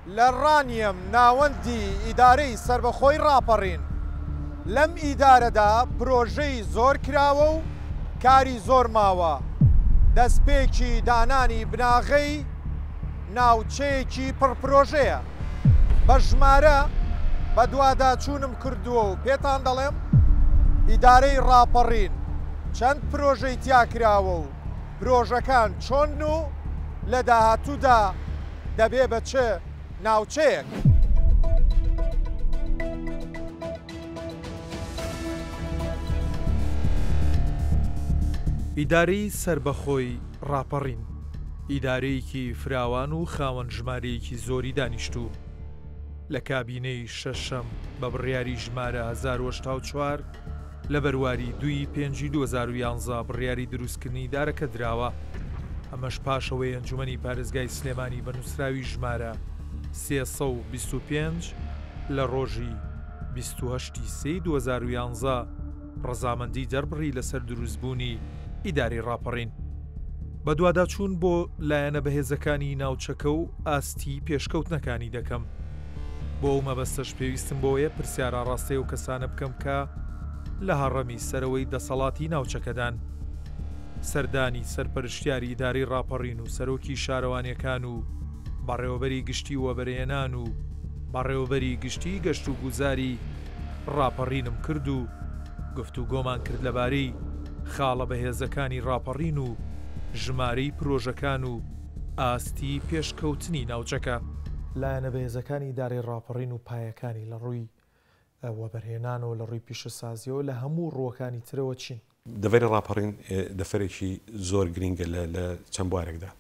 لە ڕانیم ناوەندی ئیدارەی سربەخۆی ڕاپەڕین. لەم ئیدارەدا پرۆژەی زۆر کراوە و کاری زۆر ماوە. دەستپێکی دانانی بناغەی ناوچەیەکی پڕپرۆژەیە. بە ژمارە بە دوواداچوونم کردووە و پێتان دەڵێم ئیدارەی ڕاپەڕین چەند پرۆژەی تیاکراوە و پرۆژەکان چۆن و لە داهاتوودا دەبێ بە چه ناوچەیەک. ئیدارەی سربەخۆی ڕاپەڕین ئیدارەیەکی فراوان و خاوەن ژمارەیەکی زۆری دانیشتوو لە کابینەی شەشەم بە بڕیاری ژمارە 1940 لە بەرواری 2/5/2011 بڕیاری دروستکردنی ئیدارەکە دراوە. ئەمەش پاشەوەی ئەنجومەنی پارێزگای سلێمانی بە نووسراوی ژمارە 325 لە ڕۆژی 28/3/2011 ڕەزامەندی دەربڕی لەسەر دروستبوونی ئیداری ڕاپەڕین. بە دوواداچوون بۆ لایەنە بەهێزەکانی ناوچەکە و ئاستی پێشکەوتنەکانی دەکەم. بۆ ئەو مەبەستەش پێویستم بۆیە پرسیارە ڕاستەی و کەسانە بکەم کە لە هەڕەمی سەرەوەی دەسەڵاتی ناوچەکەدان سەردانی سەرپەرشتیاری ئیداری ڕاپەڕین و سەرۆکی شارەوانیەکان و بەڕێوەبەری گشتی وەبەرهێنان و بەڕێوەبەری گشتی گەشت و گوزاری ڕاپەڕینم کرد و گفتوگۆمان کرد لەبارەی خاڵە بەهێزەکانی ڕاپەڕین و ژمارەی پرۆژەکان و ئاستی پێشکەوتنی ناوچەکە. لایەنە بەهێزەکانی ئیدارەی ڕاپەڕین و پایەکانی لە ڕووی وەبەرهێنان و لە ڕووی پیشەسازیەوە لە هەموو ڕووەکانی ترەوە چین؟ دەڤەری ڕاپەڕین دەفەرێکی زۆر گرینگە لە چەند بوارێکدا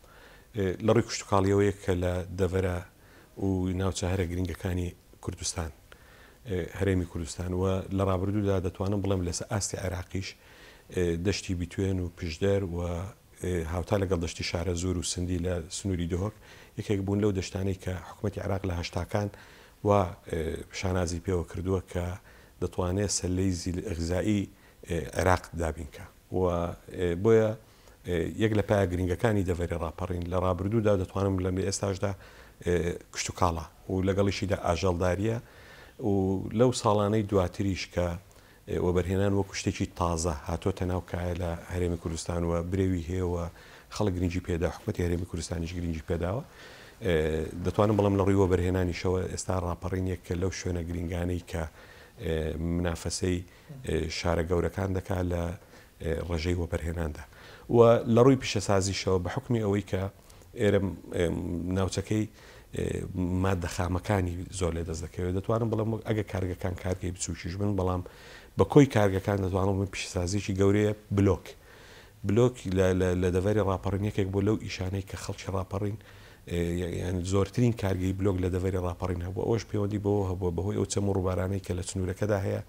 لە ڕووی کشتتوکاڵیەوەیە کە لە دەڤەرە و ناوچە هەرە گرینگەکانی کوردستان هەرێمی کوردستان و لە ڕابردوودا دەتوانم بڵێم لەسەر ئاستی عێراقیش دەشتی بیتوێن و پشدەر و هاوتا لەگەڵ دەشتی شارە زۆر و سندی لە سنووری دۆک یەکێک بوون لەو دەشتانەی کە حکوومەتی عێراق لە هەشتاکان و شانازی پێوە کردووە کە دەتوانێت سەلەی غذایی عێراق دابینکە و بۆیە یەک لە پایە گرنگەکانی دەڤەری ڕاپەڕین لە ڕابردوودا دەتوانم لە ئێستاشدا کشتتوکاڵە و لەگەڵیشیدا ئاژەڵداریە و لەو ساڵانەی دواتریش کە وەبەرهێنان وەکو شتێکی تازە هاتۆتە ناو کایە لە هەرێمی کوردستان و برێوی هەیەوە خەڵک گرنگی پێدا حکوومەتی هەرێمی کوردستانیش گرنگی پێداوە. دەتوانم بڵم لە ڕووی وەبەرهێنانیشەوە ئێستا ڕاپەڕینێک کە لەو شوێنە گرنگانەی کە منافەسەی شارە گەورەکان دەکات لە ڕێژەی وەبەرهێناندا و لە ڕووی پیشەسازیشەوە بە حکمی ئەوەی کە ئێرە ناوچەکەی مادە خامەکانی زۆر لێ دەست دەکەوێت دەتوانم بڵم ئەگە کارگەکان کارگەی بچووکیش بن بەڵام بە کۆی کارگەکان دەتوانم پیشەسازیی گەورەیە بلۆک لە دەڤەری ڕاپەڕینیەکێک بۆ لەو ئیشانەی کە خەڵکی ڕاپەڕین زۆرترین کارگەی بلۆک لە دەڤەری ڕاپەڕین هەبوو ئەوش پەیوەندی بەوە هەبووە بەهۆی ئەو چەم ڕووبارانەی کە لە سنوورەکەدا هەیە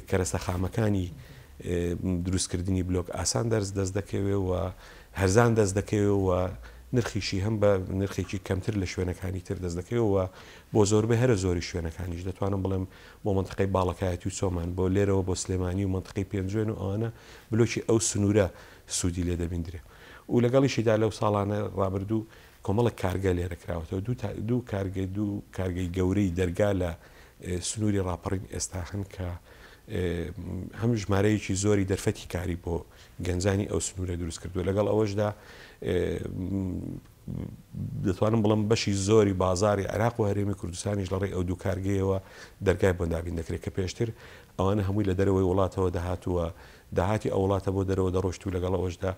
کەرەستە خامەکانی دروستکردنی بلۆک ئاسان دەست دەکەوێت و هەرزان دەست دەکەوێت و نرخیشی هەم بە نرخێکی کەمتر لە شوێنەکانی تر دەست دەکەوێتەوە بۆ زۆربەی هەرە زۆری شوێنەکانیش دەتوانم بڵێم بۆ منتقەی باڵەکایەتی و چۆمان بۆ لێرەوە بۆ سلێمانی و منتقەی پێنجوێن و ئەوانە بلۆکی ئەو سنوورە سوودی لێ دەبیندرێ و لەگەڵیشیدا لەو ساڵانە ڕابردوو کۆمەڵک کارگە لێرە کراوەتەوە دوو کارگەی گەورەی دەرگا لە سنووری ڕاپەڕین ئێستا هەن کە هەم ژمارەیەکی زۆری دەرفەتی کاری بۆ گەنجانی ئەو سنوورە دروست کردووە لەگەڵ ئەوەشدا دەتوانم بڵم بەشی زۆری بازاری عێراق و هەرێمی کوردستانیش لەڕێی ئەو دوو کارگەیەوە دەرگای بۆندابین دەکرێت کە پێشتر ئەوانە هەمووی لە دەرەوەی وڵاتەوە داهاتووە داهاتی ئەو وڵاتە بۆ دەرەوە دەڕۆشت و لەگەڵ ئەوەشدا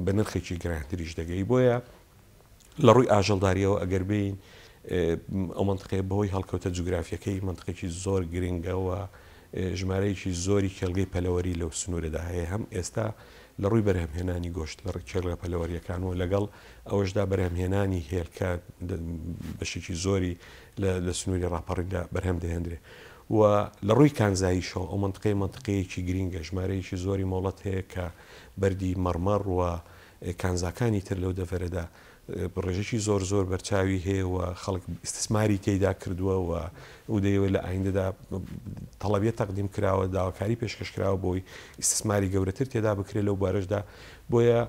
بە نرخێکی گرانتریش دەگەی بۆیە لە ڕووی ئاژەڵداریەوە ئەگەر بین ئەو منتقەیە بەهۆی هەڵکەوتە جوگرافیەکەی منتقێکی زۆر گرنگەوە ژمارەیەکی زۆری کێڵگەی پەلەوەری لەو سنوورەدا هەیە هەم ئێستا لە ڕووی بەرهەمهێنانی گۆشت لە کێڵگە پەلەوەریەکان و لەگەڵ ئەوەشدا بەرهەمهێنانی هێلکە بەشێکی زۆری لە سنووری ڕاپەڕیندا بەرهەم دەهێنرێ و لە ڕووی کانزاییشەوە ئەو منتقەیەکی گرینگە ژمارەیەکی زۆری مۆڵەت هەیە کە بەردی مەڕمەڕ و کانزاکانی تر لەو دەڤەرەدا ڕێژێکی زۆر بەرچاوی هەیە و خەڵک ئیستثماری تێیدا کردووە و دەیەوێت لە ئایندەدا تەڵەبیە تەقدیم کراوە داواکاری پێشکەشکراوە بۆی ئیستثماری گەورەتر تێدا بکرێت لەو بارەشدا بۆیە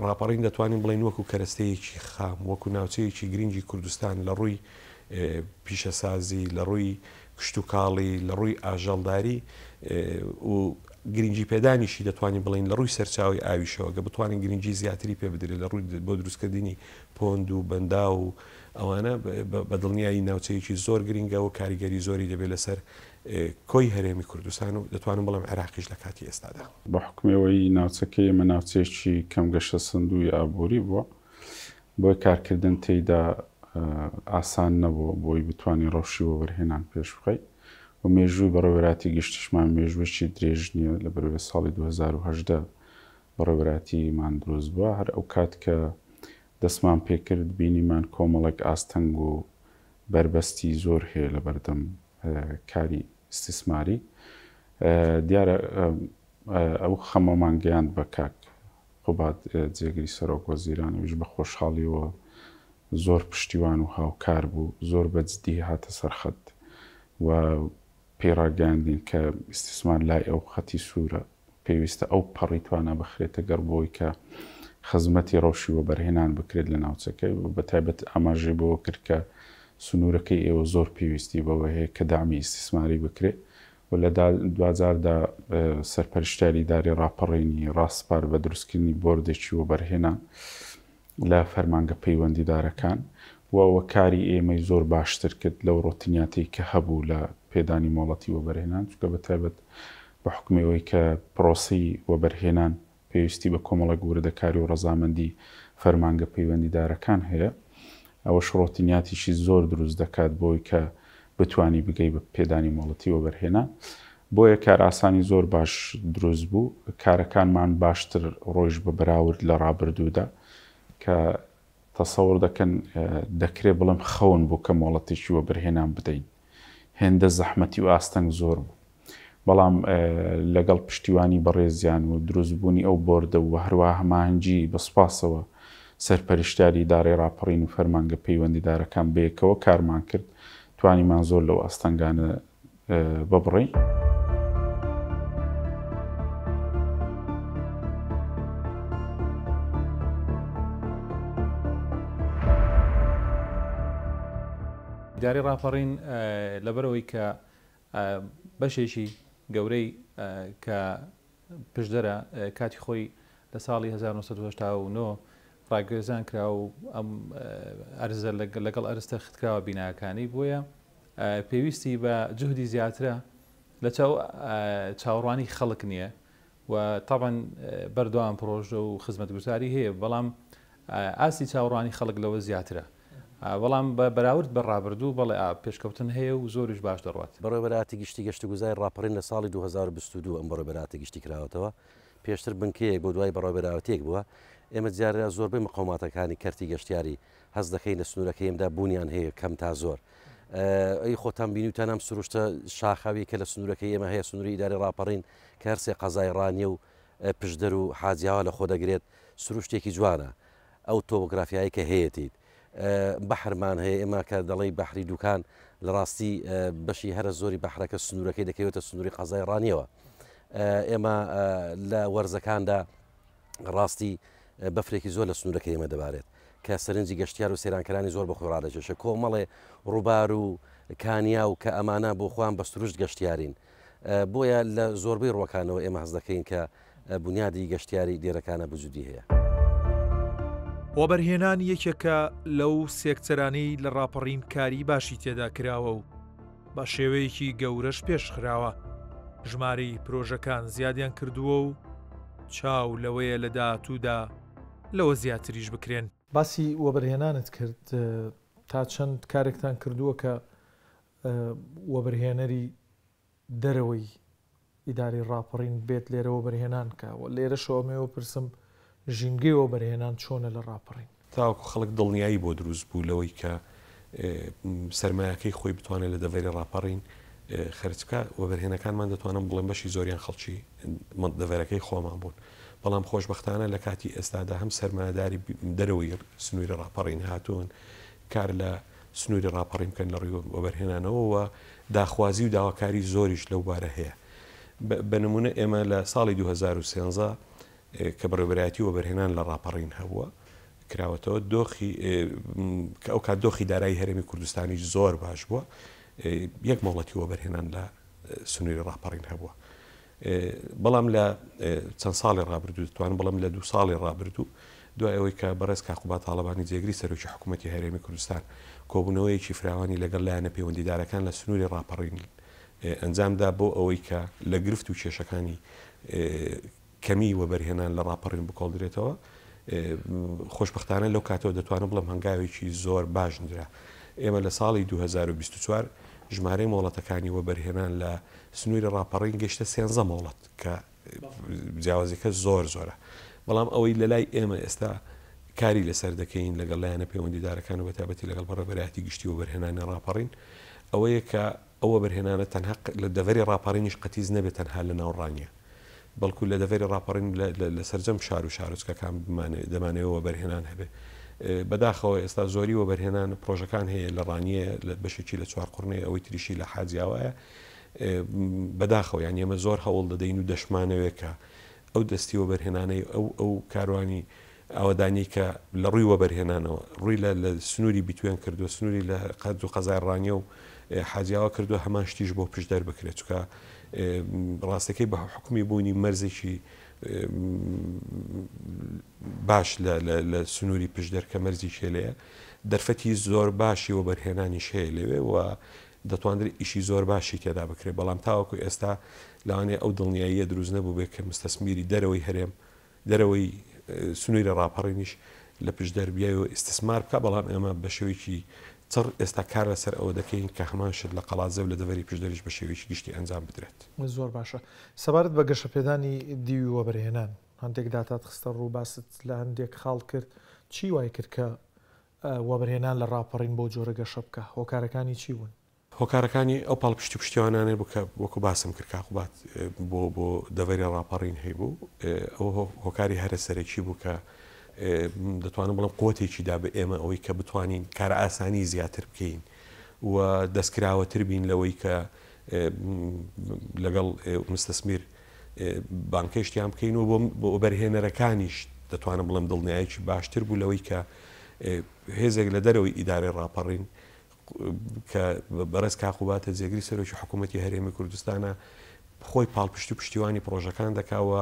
ڕاپەڕین دەتوانین بڵین وەکو کەرەستەیەکی خام وەکو ناوچەیەکی گرنگی کوردستان لە ڕووی پیشەسازی لە ڕووی کشت و کاڵی لە ڕووی ئاژەڵداری و گرنگی پێدانیشی دەتوانین بڵین لە ڕووی سەرچاوی ئاویشەوە گە بتوانین گرنگی زیاتری پێ بدرێت لە ڕووی بۆ دروستکردنی پۆند و بەندا و ئەوانە بەدڵنیایی ناوچەیەکی زۆر گرنگە و کاریگەری زۆری دەبێت لەسەر کۆی هەرێمی کوردستان و دەتوانم بڵم عێراقیش لە کاتی ئێستادا بە حکومەوەی ناوچەکەی ئێمە ناوچەیەکی کەم گەشە سندوی ئابووری بووە بۆی کارکردن تێیدا ئاسان نەبووە بۆی بتوانین ڕەوشی وەبەرهێنان پێش بخەیت و مێژووی بەڕێوەبەراتی گشتیشمان مێژوویەکی درێژ نییە لە بەروێ ساڵی 2010 بەڕێوەبەراتیمان دروست بووە هەر ئەو کات کە دەستمان پێکرد بینیمان کۆمەڵێک ئاستەنگ و بربەستی زۆر هەیە لە بەردەم کاری استثماری دیارە ئەو خەمەمان گەیاند بە کاک قوباد جێگری سەرۆک وەزیرانەویش بە خۆشحاڵیەوە زۆر پشتیوان و هاوکار بوو زۆر بەجددی هاتە سەرخەت و پێڕاگەاندین کە استثمار لای ئەو خەتی سوورە پێویستە ئەو پەڕی توانە بخرێتە گەڕ بۆی کە خزمەتی ڕەوشی وەبەرهێنان بکرێت لە ناوچەکەی و بەتایبەت ئاماژەی بەوە کرد کە سنوورەکەی ئێوە زۆر پێویستی بەوە هەیە کە دامی استثماری بکرێت و لە دوجاردا سەرپەرشتیاری داری ڕاپەڕینی ڕاستپار بە دروستکردنی بۆردێکی وەبەرهێنان لە فەرمانگە پەیوەندیدارەکان وەوە کاری ئێمەی زۆر باشتر کرد لەو ڕۆتینیاتی کە هەبوو لە پێدانی مۆڵەتی وەبەرهێنان چونکە بەتایبەت بە حکومەوەی کە پرۆسی وەبەرهێنان پێویستی بە کۆمەڵە گووردەکاری و ڕەزامەندی فەرمانگە پەیوەندیدارەکان هەیە ئەوەش ڕۆتینیاتیشی زۆر دروست دەکات بۆی کە بتوانی بگەی بە پێدانی مۆڵەتی وەبەرهێنان بۆیە کار ئاسانی زۆر باش دروست بوو کارەکانمان باشتر ڕۆیژ بە بەراورد لە ڕابردوودا کە تەسەوڕ دەکەن دەکرێت بڵم خەون بوو کە مۆڵەتێکی وەبەرهێنان بدەین هێندە زەحمەتی و ئاستەنگ زۆر بوو بەڵام لەگەڵ پشتیوانی بەڕێزیان و دروستبوونی ئەو بۆردە و هەروە هەماهەنگی بەسپاسەوە سەرپەرشتیاری دارێ ڕاپەڕین و فەرمانگە پەیوەندیدارەکان بەیەکەوە کارمان کرد توانیمان زۆر لەو ئەستەنگانە ببڕین. داری ڕاپەڕین لەبەرەوەی کە بەشێکی گەورەی کە پشدەرە کاتی خۆی لە ساڵی 1970 ڕاگوێزان کرا و ئەم ئەرزە لەگەڵ ئەرستە ختکراوە بیناکانی بۆیە پێویستی بە جوهدی زیاترە لە چاوەڕوانی خەڵک نییە و تاوان بەردەوام پرۆژە و خزمەتگوزاری هەیە بەڵام ئاسی چاوەڕوانی خەڵک لەوە زیاترە بەڵام بە بەراورد بە ڕابردوو بەڵێ پێشکەوتن هەیە و زۆریش باش دەڕات بەڕێوەبەراتی گشتی گەشتگوزاری ڕاپەڕین لە ساڵی 2022 ئەم بەڕێوەبەراتی گشتی کراوەتەوە پێشتر بنکەیەک بۆ دوای بەڕێوەبەراوەتێک بووە ئێمە جارە زۆربەی مقاوماتەکانی کەرتی گەشتیاری هەز دەکەین لە سنوورەکە ئێمەدا بوونیان هەیە کەم تا زۆر ئەی خۆتان بینیوتان ئەم سروشتە شاخاوی کە لە سنوورەکەی ئێمە هەیە سنووری ئیداری ڕاپەڕین کە هەرسێ قەزای ڕانیە و پشدەر و حاجیاوە لە خۆ دەگرێت سروشتێکی جوانە ئەو تۆپۆگرافیایی کە هەیەیت بەحرمان هەیە ئێمە کە دەڵی بەحری دوکان لە ڕاستی بەشی هەرە زۆری بەحرەکە سنوورەکەی دەکەوێتە سنووری قەزای ڕانیەوە ئێمە لە وەرزەکاندا ڕاستی بەفرێکی زۆر لە سنوورەکە ئێمە دەبارێت کە سەرنجی گەشتیار و سێرانکەرانی زۆر بە خۆی ڕادەجێشە کۆمەڵێ ڕووبار و کانیا و کە ئەمانە بۆ خۆیان بە سروشت گەشتیارین بۆیە لە زۆربەی ڕۆکانەوە ئێمە هەز دەکەین کە بنیادی گەشتیاری دێرەکانە بجودی هەیە. وەبەرهێنان یەکێکە لەو سێکتەرانەی لە ڕاپەڕین کاری باشی تێدا کراوە و بە شێوەیەکی گەورەش پێشخراوە ژمارەی پرۆژەکان زیادیان کردووە و چاو لەوەیە لە داهاتوودا لەوە زیاتریش بکرێن. باسی وەبەرهێنانت کرد تا چەند کارێکتان کردووە کە وەبەرهێنەری دەرەوەی ئیداری ڕاپەڕین بێت لێرە وەبەرهێنان کەوە لێرە شەوەمەوە پرسم ژینگەی وەبەرهێنان چۆنە لە ڕاپەڕین تاوەکو خەڵک دڵنیایی بۆ دروست بوو لەوەی کە سەرمایەکەی خۆی بتوانێت لە دەڤەری ڕاپەڕین خەرجکە وەبەرهێنەکانمان دەتوانم بڵێن بەشی زۆریان خەڵکی دەڤەرەکەی خۆمان بوون بەڵام خۆشبەختانە لە کاتی ئێستادا هەم سەرمایەداری دەرەوەی سنووری ڕاپەڕین هاتوون کار لە سنووری ڕاپەڕین بکەن لە ڕێی وەبەرهێنانەوە داخوازی و داواکاری زۆریش لەو بارە هەیە بە نمونە ئێمە لە ساڵی 2013 کە بەڕێوەبەرایەتی وەبەرهێنان لە ڕاپەڕین هەبووە کراوەتەوە دۆخی ئەو کات دۆخی دارایی هەرێمی کوردستانی زۆر باش بووە یەک مۆڵەتی وەبەرهێنان لە سنووری ڕاپەڕین هەبووە بەڵام لە چەند ساڵی ڕابردوو دەتوانم بەڵام لە 2 ساڵی ڕابردوو دوای ئەوەی کە بەڕێز کاقوبات تاڵەبانی جێگری سەرۆکی حکوومەتی هەرێمی کوردستان کۆبوونەوەیەکی فراوانی لەگەڵ لایەنە پەیوەندیدارەکان لە سنووری ڕاپەڕین ئەنجامدا بۆ ئەوەی کە لە گرفت و کێشەکانی کەمی وەبەرهێنان لە ڕاپەڕین بکۆڵدرێتەوە خۆشبەختانە لەو کاتەوە دەتوانم بڵم هەنگاوێکی زۆر باشندرا ئێمە لە ساڵی 2024 ژمارەی مۆڵەتەکانی وەبەرهێنان لە سنووری ڕاپەڕین گەشتە 13 مۆڵەت کە جیاوازەکە زۆر زۆرە بەڵام ئەوەی لە لای ئێمە ئێستا کاری لەسەر دەکەین لەگەڵ لایەنە پەیوەندیدارەکان و بەتابەتی لەگەڵ بەڕێوەبەرایەتی گشتی وەبەرهێنانی ڕاپەڕین ئەوەیە کە ئەوە بەرهێنانە تەنها لە دەڤەری ڕاپەڕینیش قەتیز نەبێت تەنها لە ناوڕانیە بەڵکو لە دەڤەری ڕاپەڕین لە سەرجەم شار و شارۆچکەکان دەمانەوەوە بەرهێنان هەبێ بەداخەوە ئێستا زۆری وەبەرهێنان پرۆژەکان هەیە لە ڕانیە لە بەشێکی لە چوار قوڕنەی ئەوەی تریشی لە حاجیاوایە بەداخەوە یان ئێمە زۆر هەوڵ دەدەین و دەشمانەوێت کە ئەو دەستی وەبەرهێنانەی ئەو کاروانی ئەوەدانی کە لە ڕووی وەبەرهێنانەوە ڕووی لە سنووری بیتوێن کردو سنووری لە قەد و قەزای ڕانیە و حاجیاوە کردو هەمان شتیش بۆ پشدەر بکرێت چکە ڕاستەکەی بە حکومی بوونی مەرزێکی باش لە سنووری پشدەر کە مەرزی شێلەیە دەرفەتی زۆر باشی وەبەرهێنانی شەیە لەوێ و دەتوانێت ئیشی زۆر باشی تێدا بکرێت بەڵام تاوەکو ئێستا لەوانێ ئەو دڵنیاییە دروست نەبوو بێت کە مستەسمیری دەرەوەی هەرێم دەرەوەی سنووری ڕاپەڕینیش لە پشدەر بیای و ئیستثمار بکە بەڵام ئێمە بە شێوەیەکی چڕ ئێستا کار لەسەر ئەوە دەکەین کە هەمان شت لە قەڵازە و لە دەڤەری پشدەریش بە شێوەیەکی گشتی ئەنجام بدرێت زۆر باشە سەبارەت بە گەشەپێدانی دیوی وەبەرهێنان هەندێک داتات خستە ڕوو باست لە هەندێک خاڵ کرد چی وای کرد کە وەبەرهێنان لە ڕاپەڕین بۆ جۆرە گەشە بکە هۆکارەکانی چی بوون هۆکارەکانی ئەو پاڵپشتی پشتیوانانێ بکە وەکو باسم کرد کاقوبات بۆ دەڤەری ڕاپەڕین هەیبوو ئەو هۆکاری هەرە سەرێکی بوو کە دەتوانم بڵم قوتێکی دا بە ئێمە ئەوەی کە بتوانین کارە ئاسانی زیاتر بکەین و دەستکراوەتر بین لەوەی کە لەگەڵ مستەسمیر بانکەشتیان بکەین و بۆ بەرهێنەرەکانیش دەتوانم بڵم دڵنیایەکی باشتر بوو لەوەی کە هێزێک لە دەرەوەی ئیدارەی ڕاپەڕین کە بەڕێز کاقوباتە جێگری سەرۆکی حکوومەتی هەرێمی کوردستانە خۆی پاڵپشتی و پشتیوانی پرۆژەکان دەکاوە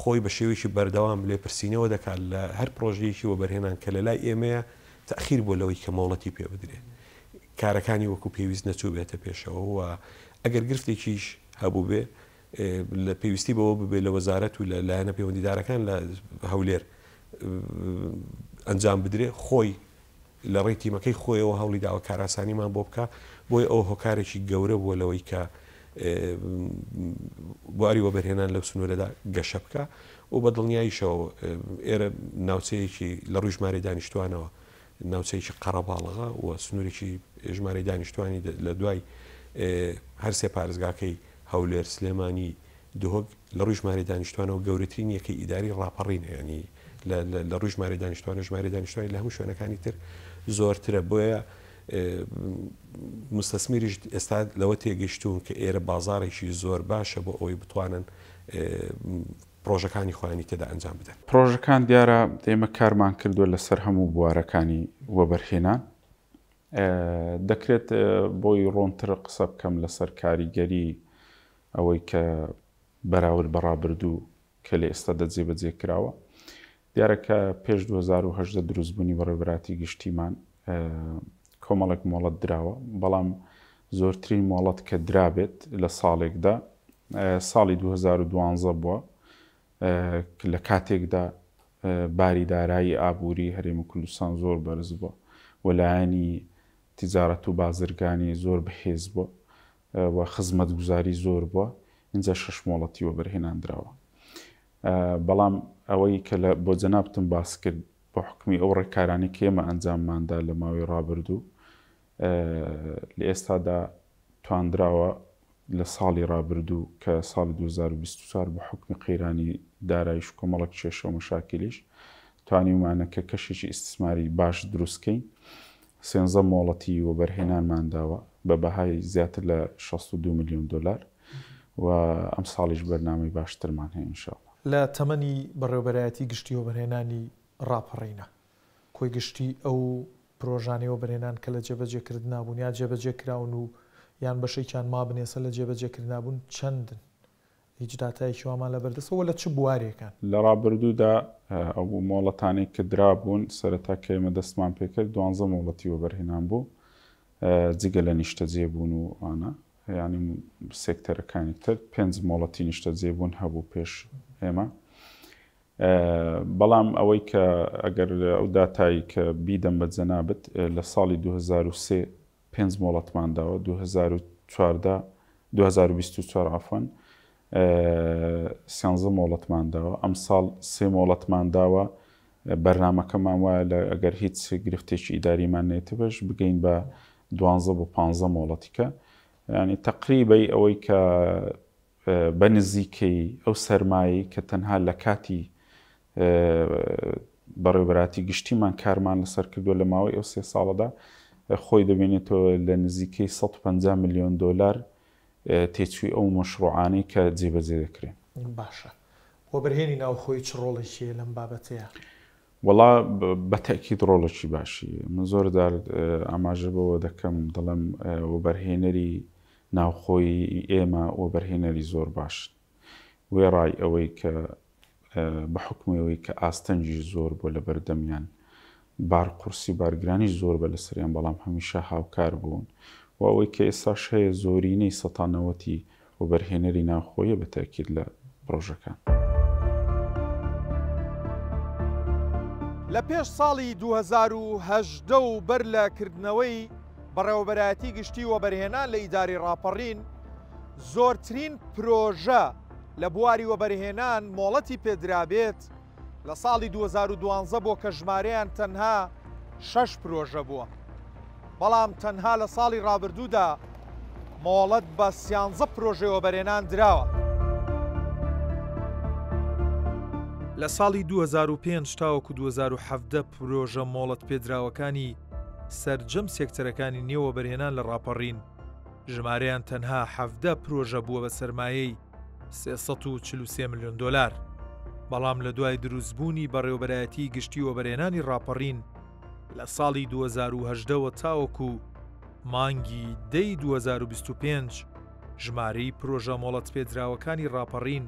خۆی بە شێوەیەکی بەردەوام لێپرسینەوە دەکات لە هەر پرۆژەیەکی وەبەرهێنان کە لە لای ئێمەیە تەخیر بۆ لەوەی کە مۆڵەتی پێ بدرێت کارەکانی وەکو پێویست نەچوو بێتە پێشەوە و ئەگەر گرفتێکیش هەبوو بێ لە پێویستی بەوە ببێت لە وەزارەت و لە لایەنە پەیوەندیدارەکان لە هەولێر ئەنجام بدرێت خۆی لە ڕێی تیمەکەی خۆیەوە هەوڵی داوە کاراسانیمان بۆ بکە بۆی ئەو هۆکارێکی گەورە بووە لەوەی کە بواری وەبەرهێنان لەو سنوورەدا گەشە بکە و بە دڵنیاییشەوە ئێرە ناوچەیەکی لە ڕووی ژمارەی دانیشتوانەوە ناوچەیەکی قەڕەباڵغا و سنوورێکی ژمارەی دانیشتوانی لە دوای هەر سێ پارێزگاکەی هەولێر سلێمانی دهۆک لە ڕووی ژمارەی دانیشتوانەوە گەورەترین یەکەی ئیداری ڕاپەڕین ینی لە ڕووی ژمارەی دانیشتوانە ژمارەی دانیشتوانی لە هەموو شوێنەکانی تر زۆرترە بۆیە مستەسمیریش ئێستا لەوە تێگەیشتوون کە ئێرە بازارێکی زۆر باشە بۆ ئەوەی بتوانن پرۆژەکانی خۆیانی تێدا ئەنجام بدەن پرۆژەکان دیارە ئێمە کارمان کردووە لەسەر هەموو بوارەکانی وەبەرهێنان دەکرێت بۆی ڕۆنتر قسە بکەم لەسەر کاریگەری ئەوەی کە بەراورد بەڕابردوو کە لە ئێستا دەجێبەجێ کراوە دیارەکە پێش 2010 دروستبوونی بەڕێوەبەراتی گشتیمان کۆمەڵێک مۆڵەت دراوە بەڵام زۆرترین مۆڵەت کە درابێت لە ساڵێکدا ساڵی 2012 بووە لە کاتێکدا باری دارایی ئابووری هەرێمی کوردستان زۆر بەرز بووە وەلایەنی تیجارەت و بازرگانی زۆر بەهێز بووە و خزمەتگوزاری زۆر بووە اینجا 6 مۆڵەتی وەبەرهێنان درراوە بەڵام ئەوەی کە بۆ جەنابتم باس کرد بۆ حکمی ئەو ڕێکارانی کە ئێمە ئەنجامماندا لە ماوەی ڕابردوو لە ئێستادا توانراوە لە ساڵی ڕابردوو کە ساڵی 2024 بە حکمی قەیرانی دارایش کۆمەڵک کێشە و مشاکلیش توانیمانە کە کەشێکی ئیستثماری باش دروستکەین 13 مۆڵەتی وەبەرهێنانمان داوە بە بەهای زیاتر لە 62 میلیۆن دلار و ئەم ساڵیش بەرنامەی باشترمان هەیە ئینشاءڵڵا لە تەمەنی بەڕێوەبەرایەتی گشتی وەبەرهێنانی ڕاپەڕینە کۆی گشتی ئەو پرۆژانەی وەبەرهێنان کە لە جێبەجێکرد نابوون یا جێبەجێکراون و یان بەشێکیان ما بنێسە لە جێبەجێکرد نابوون چەندن هیچ داتایەکی وامان لە بەردەستەوە لە چ بوارێکان لە ڕابردوودا ئەو مۆڵەتانەی کە درابوون سەرەتا کە ئێمە دەستمان پێکرد 12 مۆڵەتی وەبەرهێنان بوو جگە لە نیشتەجێ بوون و ئانە ینی سێکتەرەکانی تر 5 مۆڵەتی نیشتەجێ بوون هەبوو پێش ئێمە بەڵام ئەوەی کە ئەگەر ئەو داتایی کە بیدەم بە جەنابەت لە ساڵی 2023 5 مۆڵەتمان داوە 2024 عفوان 13 مۆڵەتمان داوە ئەم ساڵ 3 مۆڵەتمان داوە بەرنامەکەمان وایە لە ئەگەر هیچ گرفتێکی ئیداریمان نێتە بەش بگەین بە 12 بۆ 15 مۆڵەتیکە ینی تقریبەی ئەوەی کە بە نزیکەی ئەو سەرمایی کە تەنها لە کاتی بەڕێوەبەراتی گشتیمان کارمان لەسەر کردووە لە ماوەی ئەو 3 ساڵەدا خۆی دەبێنێتەوە لە نزیکەی 150 میلیۆن دۆلار تێچووی ئەو مەشروعانەی کە جێبەجێ دەکرێن. باشە وەبەرهێنی ناوخۆی چ ڕۆڵێکیە لەم بابەتەیە؟ وەڵا بەتەکید ڕۆڵێکی باشی من زۆردار ئاماژە بەوە دەکەم دەڵێم وەبەرهێنەری ناوخۆی ئێمە وەبەرهێنەری زۆر باش وێڕای ئەوەی کە بە حکمەوەی کە ئاستەنجی زۆر بۆ لە بەردەمیان بار قورسی بارگرانی زۆر بە لەسەریان بەڵام هەمیشە هاوکار بوون و ئەوەی کە ئێستاش هەیە زۆرینەی سەتانەوەتی وەبەرهێنەری ناوخۆیە بەتەکید لە پرۆژەکان. لە پێش ساڵی 2010 و بەر لە کردنەوەی بەڕێوەبەرایەتی گشتی وەبەرهێنان لە ئیداری ڕاپەڕین زۆرترین پرۆژە لە بواری وەبەرهێنان مۆڵەتی پێدرابێت لە ساڵی 2012 بۆ کە ژمارەیان تەنها 6 پرۆژە بووە بەڵام تەنها لە ساڵی ڕابردوودا مۆڵەت بە 13 پرۆژەی وەبەرهێنان دراوە. لە ساڵی 2005 تاوەکو 2017 پرۆژە مۆڵەت پێدراوەکانی سەرجەم سێکتەرەکانی نێوەبەرهێنان لە ڕاپەڕین ژمارەیان تەنها 17 پرۆژە بووە بە سەرمایەی 343 میلیۆن دۆلار بەڵام لە دوای دروستبوونی بەڕێوەبەرایەتی گشتی وەبەرهێنانی ڕاپەڕین لە ساڵی 2018 تاوەکو مانگی دەی 2025 ژمارەی پرۆژە مۆڵەت پێدراوەکانی ڕاپەڕین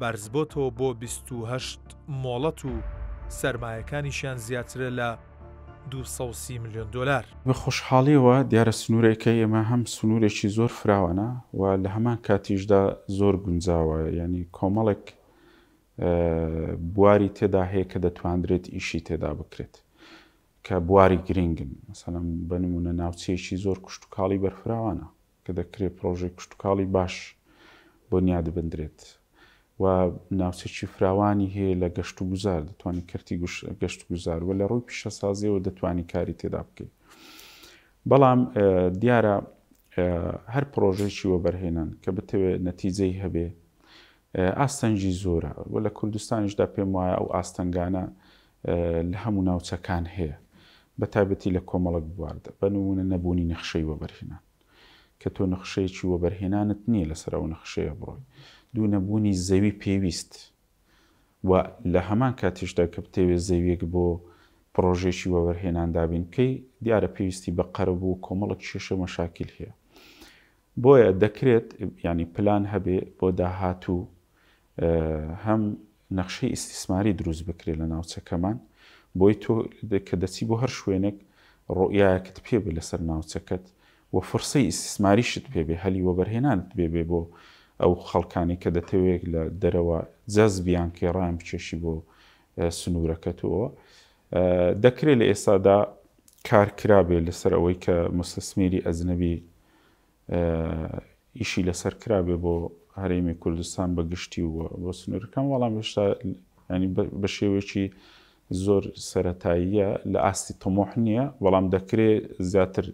بەرزبۆتەوە بۆ 28 مۆڵەت و سەرمایەکانیشیان زیاترە لە 230 میلیۆن دۆلار. بە خۆشحاڵیەوە دیارە سنوورێکەکەی ئێمە هەم سنوورێکی زۆر فراوانە و لە هەمان کاتیشدا زۆر گونجاوە ینی کۆمەڵێک بواری تێدا هەیە کە دەتوانرێت ئیشی تێدا بکرێت کە بواری گرنگن مەسەڵەن بنمونە ناوچەیەکی زۆر کشتتوکاڵی بەرفراوانە کە دەکرێت پرۆژێ کشتتوکاڵی باش بۆنیاد بندرێت و ناوچێکی فراوانی هەیە لە گەشت و گوزار دەتوانانی کردی گەشت و گوزار و لە ڕووی پیشەسازیەوە دەتوانی کاری تێدا بکەیت بەڵام دیارە هەر پرۆژێکی وەبەرهێنان کە بتەوێت نەتیجەی هەبێ ئاستەنجی زۆرە و لە کوردستانیشدا پێم وایە ئەو ئاستەنگانە لە هەموو ناوچەکان هەیە بە تایبەتی لە کۆمەڵک بواردە بەنمونە نەبوونی نەخشەی وەبەرهێنان کە تۆ نەخشەیەکی وەبەرهێنانت نییە لەسەر ئەو نەخشەیە بڕۆی دوو نەبوونی زەوی پێویست و لە هەمان کاتیشدا کە بتەوێت زەویەک بۆ پرۆژێکی وەبەرهێنان دابین بکەی دیارە پێویستی بە قەرەبوو کۆمەڵک کێشە مەشاکل هەیە بۆیە دەکرێت ینی پلان هەبێ بۆ داهاتوو هەم نەخشەی ئیسtisماری دروست بکرێت لە ناوچەکەمان بۆی تۆ کە دەچی بۆ هەر شوێنێک ڕۆیایەکت پێبێ لەسەر ناوچەکەت و فرسەی ئیسtisماریشت پێبێ هەلی وەبەرهێنانت بێبێ بۆ ئەو خەڵکانی کە دەتەوێت لە دەرەوە جەزبیان کێڕیان بچێشی بۆ سنوورەکەتەوە دەکرێت لە ئێستادا کارکرابێ لەسەر ئەوەی کە مستەسمیری ئەجنەبی ئیشی لەسەر کرابێ بۆ هەرێمی کوردستان بەگشتی و بۆ سنوورەکان وەڵام هێشتا ینی بە شێوەیەکی زۆر سەرەتاییە لە ئاستی تەمۆح نییە بەڵام دەکرێت زیاتر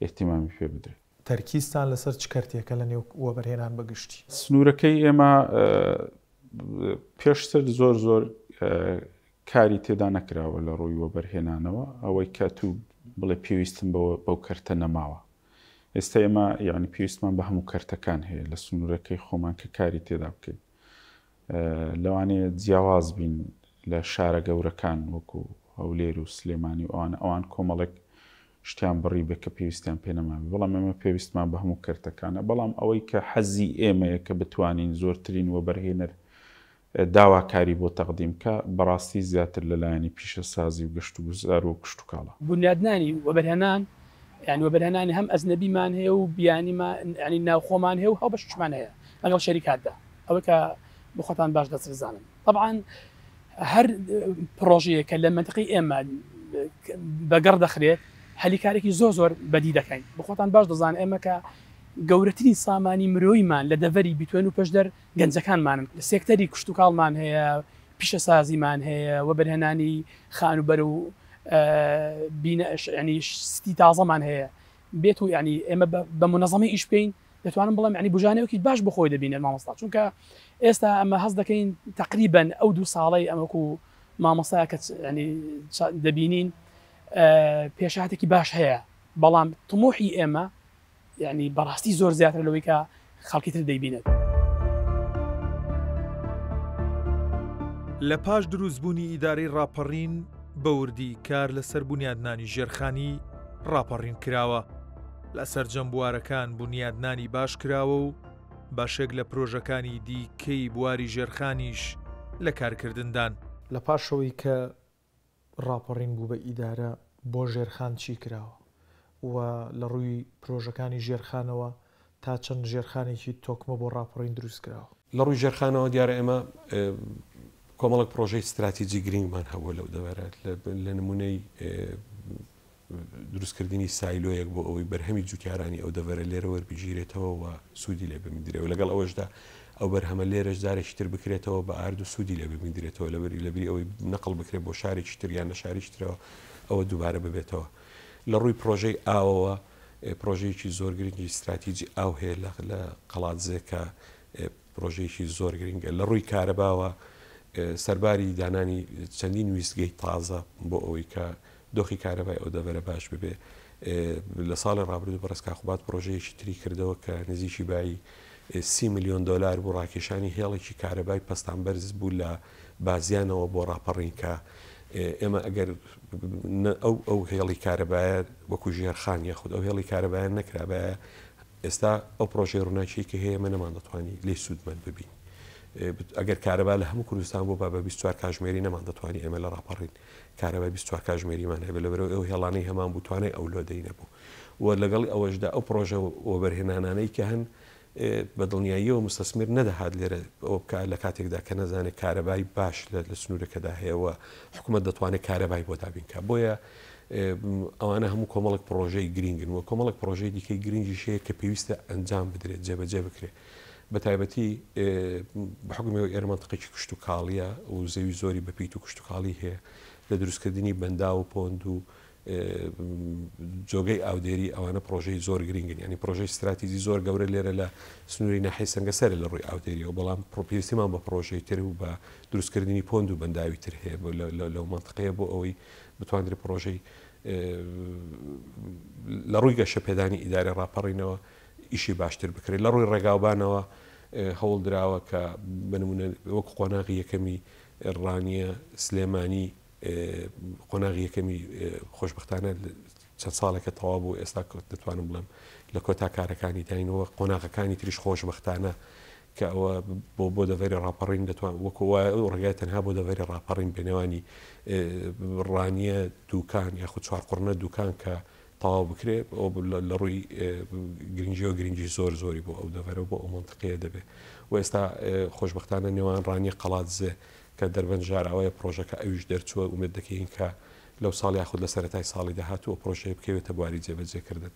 احتیمامی پێ بدرێت. تەرکیزتان لەسەر چ کەرتێکە لە نێو وەبەرهێنان بەگشتی؟ سنوورەکەی ئێمە پێشتر زۆر کاری تێدا نەکراوە لە ڕووی وەبەرهێنانەوە ئەوەی کە تو بڵێ پێویستم بەو کەرتە نەماوە ئێستا ئێمە یعنی پێویستمان بە هەموو کەرتەکان هەیە لە سنوورەکەی خۆمان کە کاری تێدا بکەین لەوانەیە جیاواز بین لە شارە گەورەکان وەکو هەولێر و سلێمانی ئەوان کۆمەڵێک شتیان بڕی بێ کە پێویستیان پێ نەماوی بەڵام ئێمە پێویستمان بە هەموو کەرتەکانە بەڵام ئەوەی کە حەزی ئێمەیە کە بتوانین زۆرترین وەبەرهێنەر داواکاری بۆ تەقدیمکە بەڕاستی زیاتر لەلایەنی پیشەسازی و گەشت و گوزار و کشت و کاڵە بنیادنانی وەبەرهێنان یعنی وەبەرهێنانی هەم ئەزنەبیمان هەیە و بیانیمان ینی ناوخۆمان هەیە و هەو بەشمان هەیە لەگەڵ شەریکاتدا ئەوە کە بخۆتان باش دەسرزانن طبعاً هەر پرۆژەیە کە لە منطقی ئێمە بەگەڕ دەخرێت هەلیکارێکی زۆر بەدی دەکەین بخۆتان باش دەزانن ئێمە کە گەورەترین سامانی مرۆیمان لە دەڤەری بیتوێن و پێشدەر گەنجەکانمانن لە سێکتەری کشت و کاڵمان هەیە پیشەسازیمان هەیە وەبەرهێنانی خانوبەر و ینی ستی تازەمان هەیە بێت و ینی ئێمە بە منەظەمی ئیش بکەین دەتوانم بڵێم ینی بژانەوەکی باش بخۆی دەبینێت مامۆستا چونکە ئێستا ئەمە هەست دەکەین تقریبن ئەو 2 ساڵەی ئەمەکو مامۆستا کە ینی دەبینین پێشاتێکی باش هەیە بەڵام تموحی ئێمە یعنی بەڕاستی زۆر زیاتر لەوەی کە خەڵکی تر دەیبینێت. لە پاش دروستبوونی ئیدارەی ڕاپەڕین بەوردی کار لەسەر بنیادنانی ژێرخانی ڕاپەڕین کراوە لەسەر جەمبوارەکان بنیادنانی باش کراوە و باشێک لە پرۆژەکانی دیکەی بواری ژێرخانیش لە کارکردندان لە پاشەوەی کە ڕاپەڕین بوو بە ئیدارە بۆ ژێرخان چی کراوە و لە ڕووی پرۆژەکانی ژێرخانەوە تا چەند ژێرخانێکی تۆکمە بۆ ڕاپەڕین دروست کراوە لە ڕووی ژێرخانەوە دیارە ئێمە کۆمەڵک پرۆژەی استراتیجی گرنگمان هەبووە لەو دەوەرات لە نمونەی دروستکردنی سایلۆیەک بۆ ئەوەی بەرهەمی جوتیارانی ئەو دەوەرە لێرە وەربگیرێتەوە و سوودی لێ بمدرێەوە لەگەڵ ئەوەشدا ئەو بەرهەمە لێرەش جارێکی تر بکرێتەوە بە ئارد و سوودی لێ بمدرێتەوە لەبری ئەوەی نەقل بکرێت بۆ شارێکی تر یان لە شارێکی ترەوە ئەوە دووبارە ببێتەوە لە ڕووی پرۆژەی ئاوەوە پرۆژەیەکی زۆر گرنگی استراتیجی ئاو هەیە لە قەڵاتزێکە پرۆژەیەکی زۆر گرنگە لە ڕووی کارەباوە سەرباری دانانی چەندین ویستگەی تازە بۆ ئەوەی کە دۆخی کارەبای ئەو دەبەرە باش ببێ لە ساڵی ڕابردوو بەڕێزکاخوبات پرۆژەیەکی تری کردەوە کە نزیکی بای 30 میلیۆن دلار بۆ ڕاکێشانی هێڵێکی کارەبای پەستان بەرز بوو لە بازیانەوە بۆ ڕاپەڕینکە ئێمە ئەگەر ئەو هێڵی کارەبایە وەکو ژێرخان یاخود ئەو هێڵی کارەبایە نەکرابایە ئێستا ئەو پرۆژەی ڕووناچیکە هەیە من نەمان دەتوانی لێ سوودمەند ببین ئەگەر کارەبا لە هەموو کوردستان بۆ بە 24 کاتژمێری نەمان دەتوانی ئێمە لە ڕاپەڕین کارەبای 24 کاتژمێریمان هەیە لەبەرەوە ئەو هێڵانەی هەمان بوتوانەی ئەو لۆدەی نەبوو و لەگەڵ ئەوەشدا ئەو پرۆژە وەبەرهێنانانەی کە هەن بە دڵنیاییەوە مستەسمیر نەدەهات لێرە ئەوە بکە لە کاتێکدا کە نەزانێت کارەبای باش لە سنوورەکەدا هەیەەوە حکوومەت دەتوانێت کارەبای بۆ دابینکە بۆیە ئەوانە هەموو کۆمەڵک پرۆژەی گرنگن و کۆمەڵک پرۆژەی دیکەی گرنگی شەیە کە پێویستە ئەنجام بدرێت جێبەجێ بکرێت بە تایبەتی بەحکومەوە ئێرە منتقێکی کشت و کاڵیە و زەوی زۆری بەپیت و کشت و کاڵی هەیە لە دروستکردنی بەندا و پۆند و جۆگەی ئاودێری ئەوانە پرۆژەی زۆر گرنگن ینی پرۆژەی استراتیزی زۆر گەورە لێرە لە سنووری ناحی سەنگەسەرە لە ڕووی ئاودێریەوە بەڵام پێویستیمان بە پرۆژەی تر و بە دروستکردنی پۆند و بەنداوی تر هەیە لەو منتقەیە بۆ ئەوەی بتوانێت پرۆژەی لە ڕووی گەشە پێدانی ئیدارە ڕاپەڕینەوە ئیشی باشتر بکرێت لە ڕووی ڕێگاوبانەوە هەوڵ درراوە کە بنمونە وەکو قۆناغی یەکەمی ڕانیە سلێمانی قۆناغی یەکەمی خۆشببختانە چەند ساڵێکە تەوا بوو ئێستا دەتوانم بڵم لە کۆتا کارەکانی داینەوە قۆناغەکانی تریش خۆشببختانە کە ئەوە بۆ دەڤێری ڕاپەڕین دەتوان وەکووە ڕێگای تەنها بۆ دەڤێری ڕاپەڕین بێنێوانی ڕانیە دوکان یاخود چوارقڕنە دوکان کە تەواو بکرێت لە ڕووی گرنگی و گرنگی زۆر زۆری بۆ ئەو دەڤەرەوە بۆ ئەو منتقەیە دەبێت و ئێستا خۆشببختانە نێوان ڕانی قەڵاتزێ کە دەربەنجاراوەیە پرۆژەکە ئەویش دەرچووە ومێت دەکەین کە لەو ساڵی یاخود لە سەرەتای ساڵی داهاتووە پرۆژەیە بکەوێتە بواری جێبەجێکردن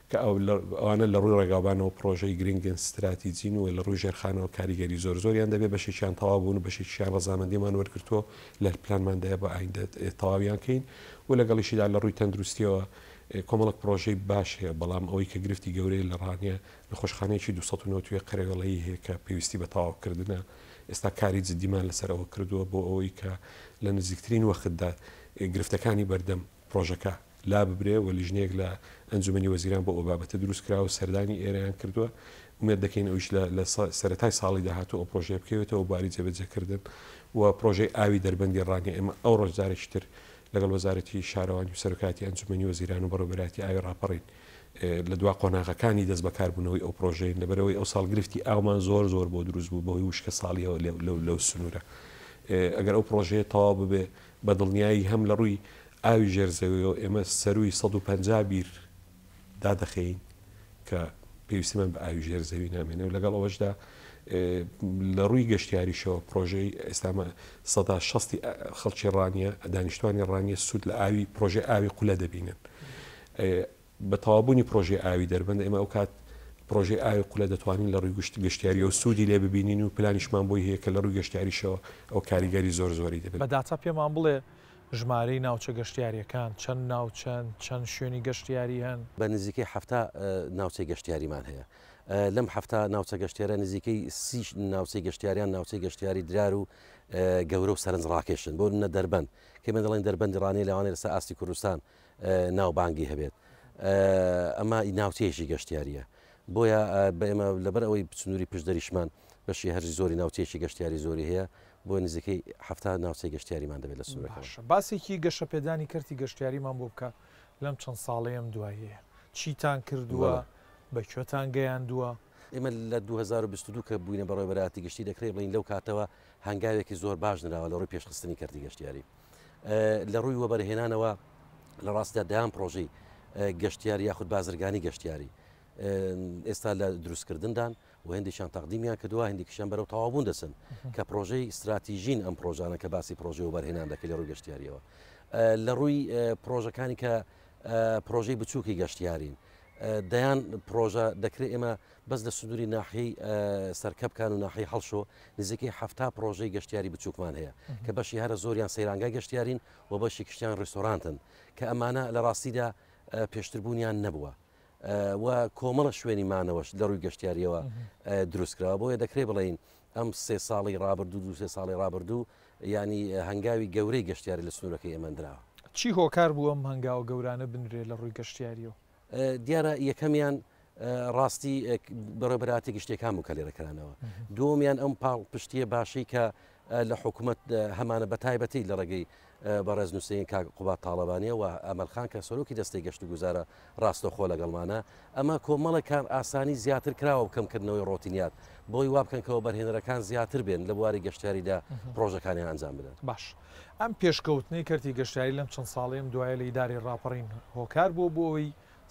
کە ئەوانە لە ڕووی ڕێگاوبانەوە پرۆژەی گرنگن استراتیجین و لە ڕووی ژێرخانەوە کاریگەری زۆر زۆریان دەبێت بەشێکیان تەواو بوون و بەشێکیان ڕەزامەندیمان وەرگرتووە لە پلانماندایە بە ئایندە تەواویان کەین و لەگەڵیشیدا لە ڕووی تەندروستیەوە کۆمەڵک پرۆژەی باش هەیە بەڵام ئەوەی کە گرفتی گەورەی لە ڕانیە لە خۆشخانەیەکی 290 قەرەوەڵەیی هەیە کە پێویستی بە تەواوکردنە ئێستا کاری جدیمان لەسەرەوە کردووە بۆ ئەوەی کە لە نزیکترین وەختدا گرفتەکانی بەردەم پرۆژەکە لا ببرێ و لیژنێک لە ئەنجومەنی وەزیران بۆ ئەو بابەتە دروست کرا و سەردانی ئێرەیان کردووە ومێت دەکەین ئەوش لە سەرەتای ساڵی داهاتوو ئەو پرۆژێ بکەوێتەوە باری جێبەجێکردن و پرۆژەی ئاوی دەربەندی ڕانگە ئێمە ئەو ڕۆژدارێکی تر لەگەڵ وەزارەتی شارەوانی و سەرۆکاتی ئەنجومەنی وەزیران و بەڕێوەبەراتی ئاوی ڕاپەڕین لە دوا قۆناغەکانی دەست بەکاربوونەوەی ئەو پرۆژەین لەبەرەوەی ئەو ساڵ گرفتی ئاومان زۆر بۆ دروست بوو بەهۆی وشکە ساڵیەوە لەو سنوورە ئەگەر ئەو پرۆژەیە تەواو ببێ بە دڵنیایی هەم لە ڕووی ئاوی ژێرزەویەوە ئێمە سەروی 150 بیر دادەخەین کە پێویستیمان بە ئاوی ژێرزەوی نامێنێ و لەگەڵ ئەوەشدا لە ڕووی گەشتیاریشەوە پرۆژەی ئێستامە 160 خەڵکی ڕانیە دانیشتوانی ڕانیە سوود لە ئاوی پرۆژەی ئاوی قولە دەبینن بە تەوابوونی پرۆژەی ئاوی دەربەندە ئێمە ئەو کات پرۆژەی ئاوی قولە دەتوانین لە ڕووی گەشتیاری و سوودی لێ ببینین و پلانیشمان بۆی هەیە کە لە ڕووی گەشتیاریشەوە ئەو کاریگەری زۆری دەبێت بە داتا پێمان بڵێ ژمارەی ناوچە گەشتیاریەکان چەند چەند شوێنی گەشتیاری هەن بە نزیکەی هەفتە ناوچەی گەشتیاریمان هەیە لەم هەفتە ناوچە گەشتیارە نزیکەی سی ناوچەی گەشتیاریان ناوچەی گەشتیاری درار و گەورە و سەرنج ڕاکێشن بۆ نە دەربەن کە من دەڵێن دەربەندی ڕانی لەوانەیە لەسەر ئاستی کوردستان ناوبانگی هەبێت ئەمە ناوچەیەکی گەشتیاریە بۆیە بە ئێمە لەبەر ئەوەی بچنووری پشدەریشمان بەشی هەرزی زۆری ناوچەیەکی گەشتیاری زۆری هەیە بۆ نزیکەی هەفتە ناوچەی گەشتیاریمان دەبێت لە سنوورەکە باسێکی گەشە پێدانی کردی گەشتیاریمان بۆ بکە لەم چەند ساڵەیەم دوایە چیتان کردووە بەکوێتان گەیاندووە ئێمە لە 2022 کە بووینە بەڕێوە بەرهەتی گەشتی دەکرێت بڵین لەو کاتەوە هەنگاوێکی زۆر باش نراوە لە ڕووی پێشخستنی کردی گەشتیاری لە ڕووی وەبەرهێنانەوە لە ڕاستیدا دایان پرۆژەی گەشتیاری یاخود بازرگانی گەشتیاری ئێستا لە دروستکردندان و هەندێکیان تەقدیمیان کردووە هەندێکیشیان بەرەو تەواوبوون دەچن کە پرۆژەی استراتیژین ئەم پرۆژانە کە باسی پرۆژەی وەبەرهێنان دەکەی لە ڕووی گەشتیاریەوە لە ڕووی پرۆژەکانی کە پرۆژەی بچووکی گەشتیارین دەیان پرۆژە دەکرێت ئێمە بەس لە سنووری ناحیەی سەرکەبکان و ناحیەی هەڵشۆ نزیکەی هەفتە پرۆژەی گەشتیاری بچووکمان هەیە کە بەشی هەرە زۆریان سەیرانگای گەشتیارین و بەشی کشتیان ڕێستۆرانتن کە ئەمانە لە ڕاستیدا پێشتربوونیان نەبووە و کۆمەڵە شوێنی مانەوەش لە ڕووی گەشتیاریەوە دروستکراوە بۆیە دەکرێت بڵین ئەم 3 ساڵی ڕابردوو 2 ساڵی ڕابردوو ینی هەنگاوی گەورەی گەشتیاری لە سنوورەکەی ئەمەندراوە چی هۆکار بووە ئەم هەنگاوە گەورانە بنرێت لە ڕووی گەشتیاریەوە دیارە یەکەمیان ڕاستی بەڕێبەراتی گشتێکان بوو کە لێرەکەرانەوە دووەمیان ئەم پاڵ پشتیە باشی کە لە حکوومەت هەمانە بە تایبەتی لە ڕێگەی بەڕێز نووسین کا قوبات تاڵەبانیە و ئەمەلخان کە سەرۆکی دەستی گەشت و گوزارە ڕاستەخۆ لەگەڵمانە ئەمە کۆمەڵە کار ئاسانی زیاتر کراوە بکەمکردنەوەی ڕۆتینیات بۆی وا بکەنکەوە بەرهێنەرەکان زیاتر بێن لە بواری گەشتیاریدا پرۆژەکانی ئەنجام بدەن باش ئەم پێشکەوتنەی کردی گەشتیاری لەم چەند ساڵێم دوایە لە ئیداری ڕاپەڕین هۆکار بۆ بۆەوەی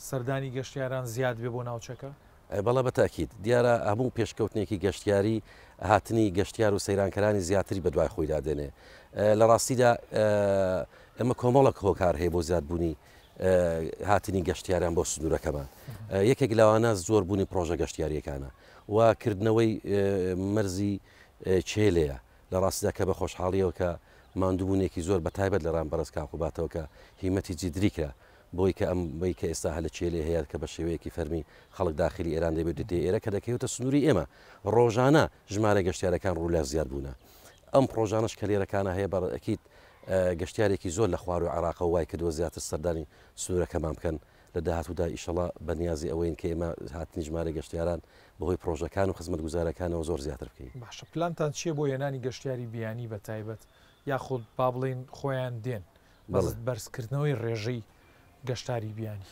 سەردانی گەشتیاران زیاد بێ بۆ ناوچەکە بەڵە بەتاکید دیارە هەموو پێشکەوتنێکی گەشتیاری هاتنی گەشتیار و سەیرانکەرانی زیاتری بە دوای خۆیدا دێنێ لە ڕاستیدا ئەمە کۆمەڵک هۆکار هەیە بۆ زیادبوونی هاتنی گەشتیاران بۆ سنوورەکەمان یەکێک لەوانە زۆربوونی پرۆژە گەشتیاریەکانە و کردنەوەی مەرزی چێلەیە لە ڕاستیدا کە بە خۆشحاڵیەوە کە ماندووبوونێکی زۆر بە تایبەت لە ڕامبەرز کاقوباتەوە کە هیمەتی جیدریکە بۆی کە ئەم بی کە ئێستا هەلە چێلێ هەیە کە بە شێوەیەکی فەرمی خەڵک داخلی ئێران دەبێت دێ ئێرە کە دەکەوێتە سنووری ئێمە ڕۆژانە ژمارە گەشتیارەکان ڕوولە زیاد بوونە ئەم پرۆژانش کە لێرەکانە هەیە بەڕێکیت گەشتیارێکی زۆر لە خوار و عراق و وای کردووە زیاتر سەردانی سنوورەکەمان بکەن لە داهاتوودا ئیشەڵا بەنیازی ئەوەین کە ئێمە هاتنی ژمارە گەشتیاران بەهۆی پرۆژەکان و خزمەت گوزارەکانەوە زۆر زیاتر بکەین باشە پلانتان چیە بۆ هێنانی گەشتیاری بیانی بە تایبەت یاخود با بڵین خۆیان دێن بەرزکردنەوەی ڕێژەی گەشتاری بیانی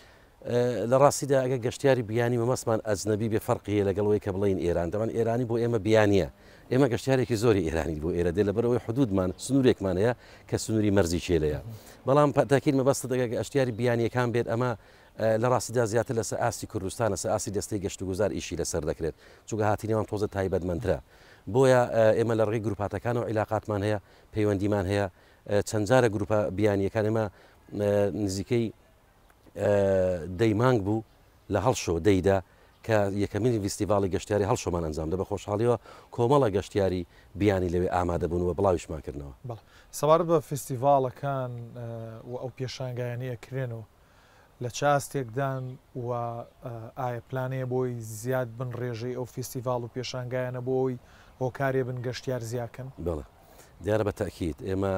لە ڕاستیدا ئەگە گەشتیاری بیانی مەمەسمان ئەجنەبی بێ فەرقیە لەگەڵەوەی کە بڵین ئێران دەمان ئێرانی بۆ ئێمە بیانیە ئێمە گەشتارێکی زۆری ئێرانی بۆ ئێرە دێ لەبەرەوەی حدودمان سنوورێکمان هەیە کە سنووری مەرزی چێلەیە بەڵام تاکید مەبەستە دەگە ئەشتیاری بیانیەکان بێت ئەمە لە ڕاستیدا زیاتر لەسەر ئاستی کوردستان لەسەر ئاسی دەستەی گەشت و گوزار ئیشی لەسەر دەکرێت چونکە هاتینەوەم تۆزە تایبەتمەندرە بۆیە ئێمە لە ڕێی گروپاتەکانەوە عیلاقاتمان هەیە پەیوەندیمان هەیە چەند جارە گروپە بیانیەکان ئێمە نزیکەی دەیمانگ بوو لە هەڵشۆ دەیدا کە یەکەمینی فیستیڤاڵی گەشتیاری هەڵشۆمان ئەنجام دە بە خۆشحاڵیەوە کۆمەڵە گەشتیاری بیانی لەوێ ئامادە بوون و بڵاویشمانکردنەوە سەوار بە فستیڤالەکان و ئەو پێشانگایانەیە کرێنەوە لە چاستێکدان و ئایا پلانەیە بۆی زیاد بن ڕێژەی ئەو فستیڤال و پێشانگایانە بۆی هۆکارێ بن گەشتیار زیاکەن بڵێ دیارە بە تاکید ئێمە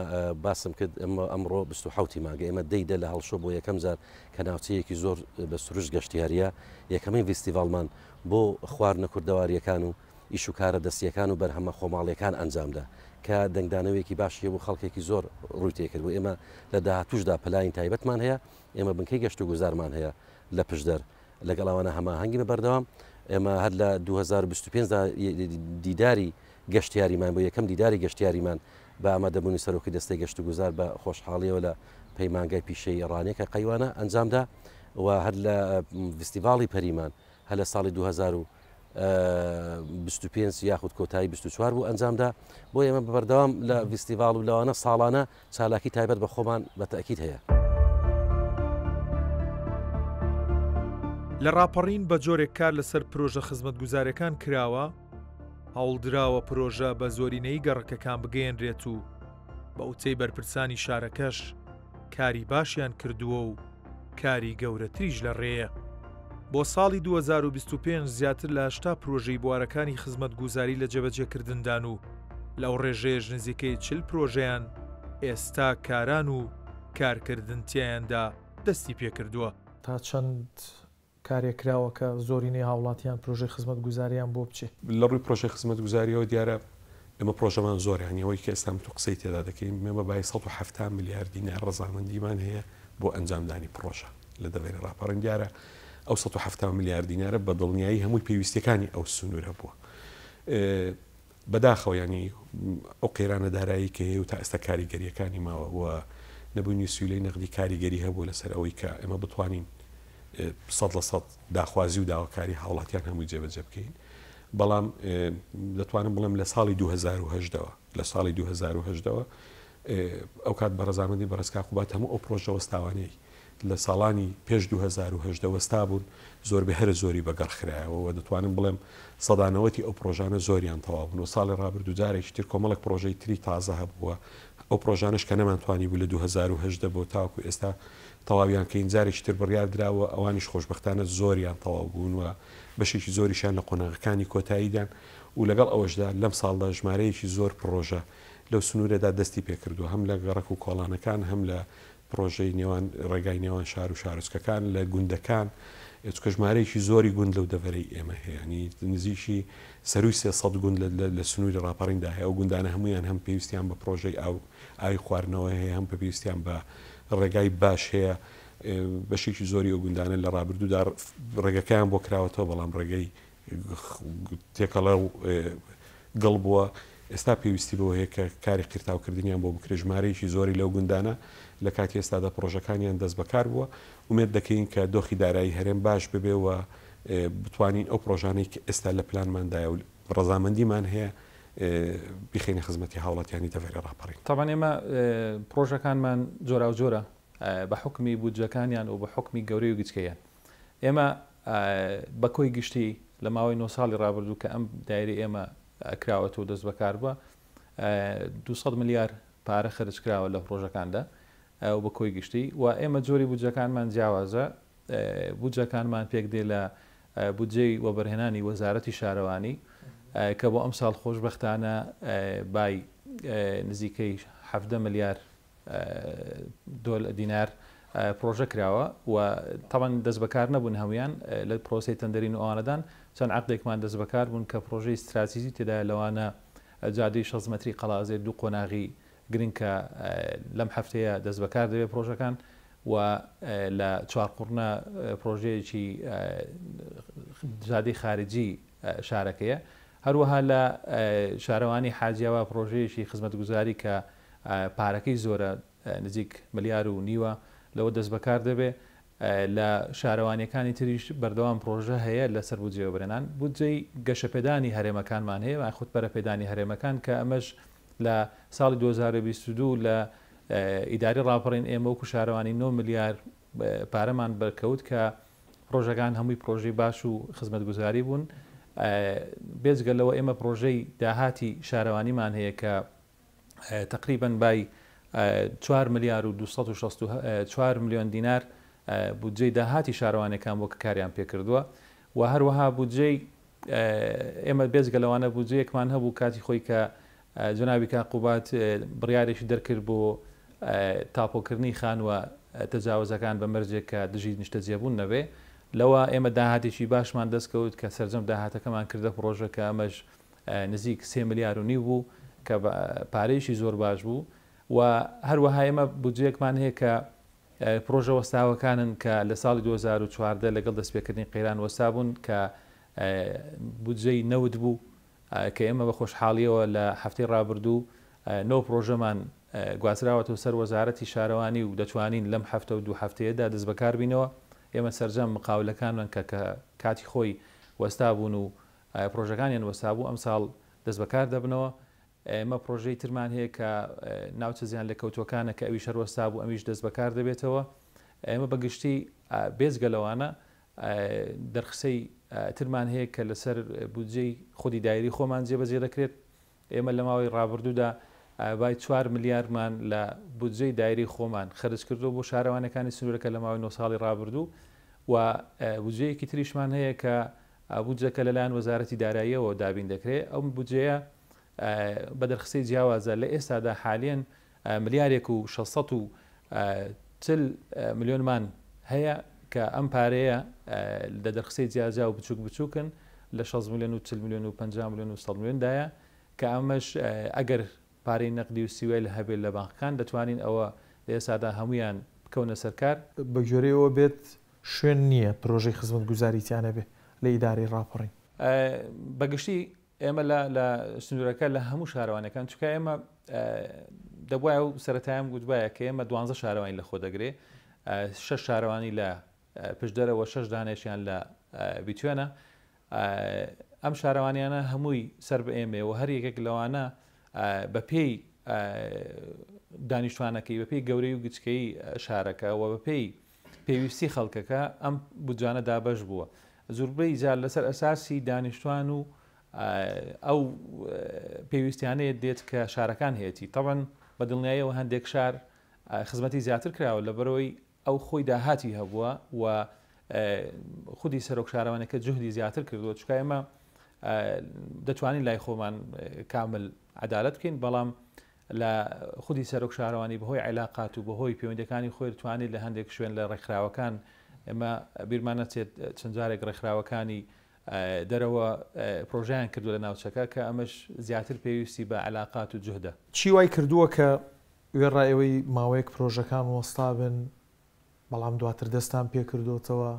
باسم کرد ئەمڕۆ 27 مانگە ئێمە دەیدە لە هەڵشۆ بۆ یەکەم جار کە ناوچەیەکی زۆر بە سروش گەشتیاریە یەکەمین فیستیڤالمان بۆ خواردنە کوردەواریەکان و ئیش و کارە دەستیەکان و بەرهەمە خۆماڵیەکان ئەنجامدا کە دەنگدانەوەیەکی باشیە بۆ خەڵکێکی زۆر ڕووی تێکرد و ئێمە لە داهاتوشدا پلاین تایبەتمان هەیە ئێمە بنکەی گەشت و گوزارمان هەیە لە پشدەر لەگەڵاوانە هەماهەنگی بە بەردەوام ئێمە هەر لە 2025 دیداری گەشتیاریمان بۆ یەکەم دیداری گەشتیاریمان بە ئامادەبوونی سەرۆکی دەستەی گەشت و گوزار بە خۆشحاڵیەوە لە پەیمانگای پیشەی ڕانێکە قەیوانە ئەنجامدا و هەر لە فستیڤاڵی پەریمان هە لە ساڵی 2025 یاخود کۆتایی 24 بوو ئەنجامدا بۆ ئێمە بەبەردەوام لە فستیڤاڵ و لەوانە ساڵانە چالاکی تایبەت بە خۆمان بە تەکید هەیە. لە ڕاپەڕین بە جۆرێک کار لەسەر پرۆژە خزمەتگوزارەکان کراوە هەوڵدراوە پرۆژە بە زۆرینەی گەڕەکەکان بگەێنرێت و بە ئوتەی بەرپرسانی شارەکەش کاری باشیان کردووە و کاری گەورەتریش لە ڕێیە. بۆ ساڵی 2025 زیاتر لە 80 پرۆژەی بوارەکانی خزمەتگوزاری لە جێبەجێکردندان و لەو ڕێژەیەش نزیکەی 40 پرۆژەیان ئێستا کاران و کارکردنتیایاندا دەستی پێکردووە. تا چەند کارێکراوە کە زۆرینەی هاوڵاتیان پرۆژەی خزمەتگوزاریان بۆ بچێت لە ڕووی پرۆژەی خزمەتگوزاریەوە دیارە ئێمە پرۆژەمان زۆریانەوەی کە ئێستا تو قسەی تێدا دەکەین مێمە بای 170 میلیارد دینار ڕەزامەندیمان هەیە بۆ ئەنجامدانی پرۆژە لە دەبێت ڕاپەڕین دیارە ئەو 170 میلیارد دینارە بە دڵنیایی هەمووی پێویستەکانی ئەو سنوورە بووە بەداخەوە ینی ئەو قێرانە دارایی کە هەیە و تا ئێستا کاریگەریەکانی ماوە و نەبوونی سوولەی نەقدی کاریگەری هەبوو لەسەر ئەوەی کە ئێمە بتوانین 100% داخوازی و داواکاری هاوڵاتیان هەمووی جێبەجێ بکەین بەڵام دەتوانم بڵێم لە ساڵی 2010ەوە لە ساڵی 2010ەوە ئەو کات بە ڕەزامەندی بەڕێزکا قوبات هەموو ئەو پرۆژە وەستاوانەی لە ساڵانی پێش 2010 وەستا بوون زۆربەی هەرە زۆری بەگەڕخرایەوە دەتوانم بڵێم سەدانەوەتی ئەو پرۆژانە زۆریان تەواو بوون و ساڵی ڕابردوو جارێکی تر کۆمەڵک پرۆژەی تری تازە هەبووە ئەو پرۆژانش کە نەمانتوانی بوو لە 2010 بۆ تاوکو ئێستا تەواویان کە ئینجارێکی تر بڕیار درراوە ئەوانیش خۆشببختانە زۆریان تەواو بوون و بەشێکی زۆریشان لە قۆناغەکانی کۆتاییدان و لەگەڵ ئەوەشدا لەم ساڵدا ژمارەیەکی زۆر پرۆژە لەو سنوورەدا دەستی پێکردو هەم لە گەڕک و کۆڵانەکان هەم لە پرۆژەی نێوان ڕێگای نێوان شار و شارۆچکەکان لە گوندەکان چکە ژمارەیەکی زۆری گوند لەو دەڤەرەی ئێمە هەیەنی نزیشی سەروی 300 گوند لە سنووری ڕاپەڕیندا هەیە و گوندانە هەمویان هەم پێویستیان بە پرۆژەی ئاوی خواردنەوە هەیە هەم پێویستیان بە ڕێگای باش هەیە بەشێکی زۆری ئەو گوندانە لە ڕابردوودا ڕێگەکەیان بۆ کراوەتەوە بەڵام ڕێگەی تێکەڵە و گەڵ بووە ئێستا پێویستی بۆ هەیە کە کاری قرتاوکردنیان بۆ بکرێ ژمارەیەکی زۆری لەو گوندانە لە کاتی ئێستادا پرۆژەکانیان دەست بەکار بووە ومێت دەکەین کە دۆخی دارایی هەرێم باش ببێ و بتوانین ئەو پرۆژانەی کە ئێستا لە پلانماندایە و ڕەزامەندیمان هەیە بخینە خزمەتی هاوڵاتیانی دەڤێرە ڕاپەڕین. تاوان ئێمە پرۆژەکانمان جۆرا و جۆرە بە حکمی بودجەکانیان و بە حکمی گەورەی و گچکەیان ئێمە بە کۆی گشتی لە ماوەی 9 ساڵی ڕابردوو کە ئەم دایری ئێمە کراوەت و دەست بەکار بووە 200 میلیارد پارە خرج کراوە لە پرۆژەکاندا و بە کۆی گشتی و ئێمە جۆری بودجەکانمان جیاوازە بودجەکانمان پێک دێ لە بودجەی وەبەرهێنانی وەزارەتی شارەوانی کە بۆ ئەم ساڵ خۆشبەختانە بای نزیکەی 7 میلیارد دینار پرۆژە کراوە و تاوان دەست بەکار نەبوون هەمویان لە پرۆسی تەندەرین و ئەوانەدان چەند عقدێکمان دەست بەکار بوون کە پرۆژەی استراتیژی تێدا لەوانە جادەی 6 مەتری قەڵازێ دوو قۆناغی گرنگ کە لەم هەفتەیە دەست بەکار دەبێت پرۆژەکان و لە چوارقوڕنە پرۆژەیەکی جادەی خارجی شارەکەیە هەروەها لە شارەوانی حاجیاوە پرۆژەیەکی خزمەتگوزاری کە پارەکەی زۆرە نزیک ملیار و نیوە لەوە دەست بەکار دەبێت لە شارەوانیەکانی تریش بەردەوام پرۆژە هەیە لەسەر بودجێ وەبەرهێنان بودجەی گەشەپێدانی هەرێمەکانمان هەیە و خودپەرە پێدانی هەرێمەکان کە ئەمەش لە ساڵی 2022 لە ئیداری ڕاپەڕین ئێمە وەکو شارەوانی 9 میلیارد پارەمان بەرکەوت کە پرۆژەکان هەمووی پرۆژەی باش و خزمەتگوزاری بوون بێجگەلەوە ئێمە پرۆژەی داهاتی شارەوانیمان هەیە کە تقریباً بای 4 میلیارد و 264 میلیۆن دینار بودجەی داهاتی شارەوانەکان بۆ کە کاریان پێکردووە و هەروەها بودجەی ئێمە بێجگەلەوانە بودجەیەکمان هەبوو کاتی خۆی کە جنابی کاقوبات بڕیارێکی دەرکرد بۆ تاپۆکردنی خانوە تەجاوزەکان بە مەرجێک کە دژی نیشتەجێبوون نەبێ لەوە ئێمە داهاتێکی باشمان دەستکەوت کە سەرجەم داهاتەکەمان کردە پرۆژە کە ئەمەش نزیک 3 ملیار و نیو بوو کە پارەیەکی زۆر باش بوو و هەروەها ئێمە بودجەیەکمان هەیە کە پرۆژە وەستاوەکانن کە لە ساڵی 2014 لەگەڵ دەستپێکردنی قەیران وەستا بوون کە بودجەی نەوت بوو کە ئێمە بە خۆشحاڵیەوە لە هەفتەی ڕابردوو نۆ پرۆژەمان گوازراوەتەوە سەر وەزارەتی شارەوانی و دەتوانین لەم هەفتە و دوو هەفتەیەدا دەست بەکار بینەوە ئێمە سەرجەم مقاولەکانمان کە کاتی خۆی وەستا بوون و پرۆژەکانیان وەستا بوو ئەم ساڵ دەست بەکار دەبنەوە ئێمە پرۆژەی ترمان هەیە کە ناوچە زیان لە کەوتوەکانە کە ئەویش هەروەستا بوو ئەمیش دەست بەکار دەبێتەوە ئێمە بەگشتی بێزگەلەوانە دەرخسەی ترمان هەیە کە لەسەر بودجەی خودی دایری خۆمان جێبەجێ دەکرێت ئێمە لە ماوەی ڕابردوودا بای 4 ملیارمان لە بودجەی دایری خۆمان خرج کردو بۆ شارەوانەکانی سنوورەکە لە ماوەی 9 ساڵی ڕابردوو و بودجەیەکی تریشمان هەیە کە بودجەکە لەلایەن وەزارەتی داراییەوە دابین دەکرێت ئەو بودجەیە بە دەرخسەی جیاوازە لە ئێستادا حالیان ملیارێک و 640 ملیۆنمان هەیە کە ئەم پارەیە لە دەرخسەی جیاجا و بچووک بچووکن لە 6 ملیۆن و 40 ملیۆن و 50 ملیۆن و 100 ملیۆندایە کە ئەمەش ئەگەر پارەی نەقدی و سیوای لە هەبێت لە بانکەکان دەتوانین ئەوە لە ئێستادا هەمویان بکەونە سەرکار بە گوێرەوە بێت شوێن نییە پرۆژەی خزمەت گوزاریتیانە بێ لە ئیدارەی ڕاپەڕین بەگشتی ئێمە لە سنوورەکە لە هەموو شارەوانەکان چکە ئێمە دەبواە و سەرەتایان گوتبایە کە ئێمە 12 شارەوانی لە خۆ دەگرێ 6 شارەوانی لە پشدەرەوە 6 دانێشیان لە بیتوێنە ئەم شارەوانیانە هەمووی سەر بە ئێمێ و هەر یەکێک لەوانە بە پێی دانیشتوانەکەی بە پێی گەورەی و گچکەی شارەکەەوە بە پێی پێویستی خەڵکەکە ئەم بودجانە دابەش بووە زۆربەی جار لەسەر ئەساسی دانیشتوان و ئەو پێویستیانەیە دێت کە شارەکان هەیەی تەڵەن بە دڵنیاییەوە هەندێک شار خزمەتی زیاتر کراوە لە بەرەوەی ئەو خۆی داهاتی هەبووە و خودی سەرۆک شارەوانەکە جوهدی زیاتر کردووە چکە ئێمە دەتوانین لای خۆمان کامل عدالت بکەین بەڵام لە خودی سەرۆک شارەوانی بەهۆی علاقات و بەهۆی پەیوەندەکانی خۆی توانێت لە هەندێک شوێن لە ڕێکخراوەکان ئێمە بیرمانەچێت چەند جارێک ڕێکخراوەکانی دەرەوە پرۆژیان کردو لە ناوچەکە کە ئەمەش زیاتر پێویستی بە علاقات و جوهدە چی وای کردووە کە وێڕایەوەی ماوەیەک پرۆژەکان وەستا بن بەڵام دواتر دەستان پێ کردوتەوە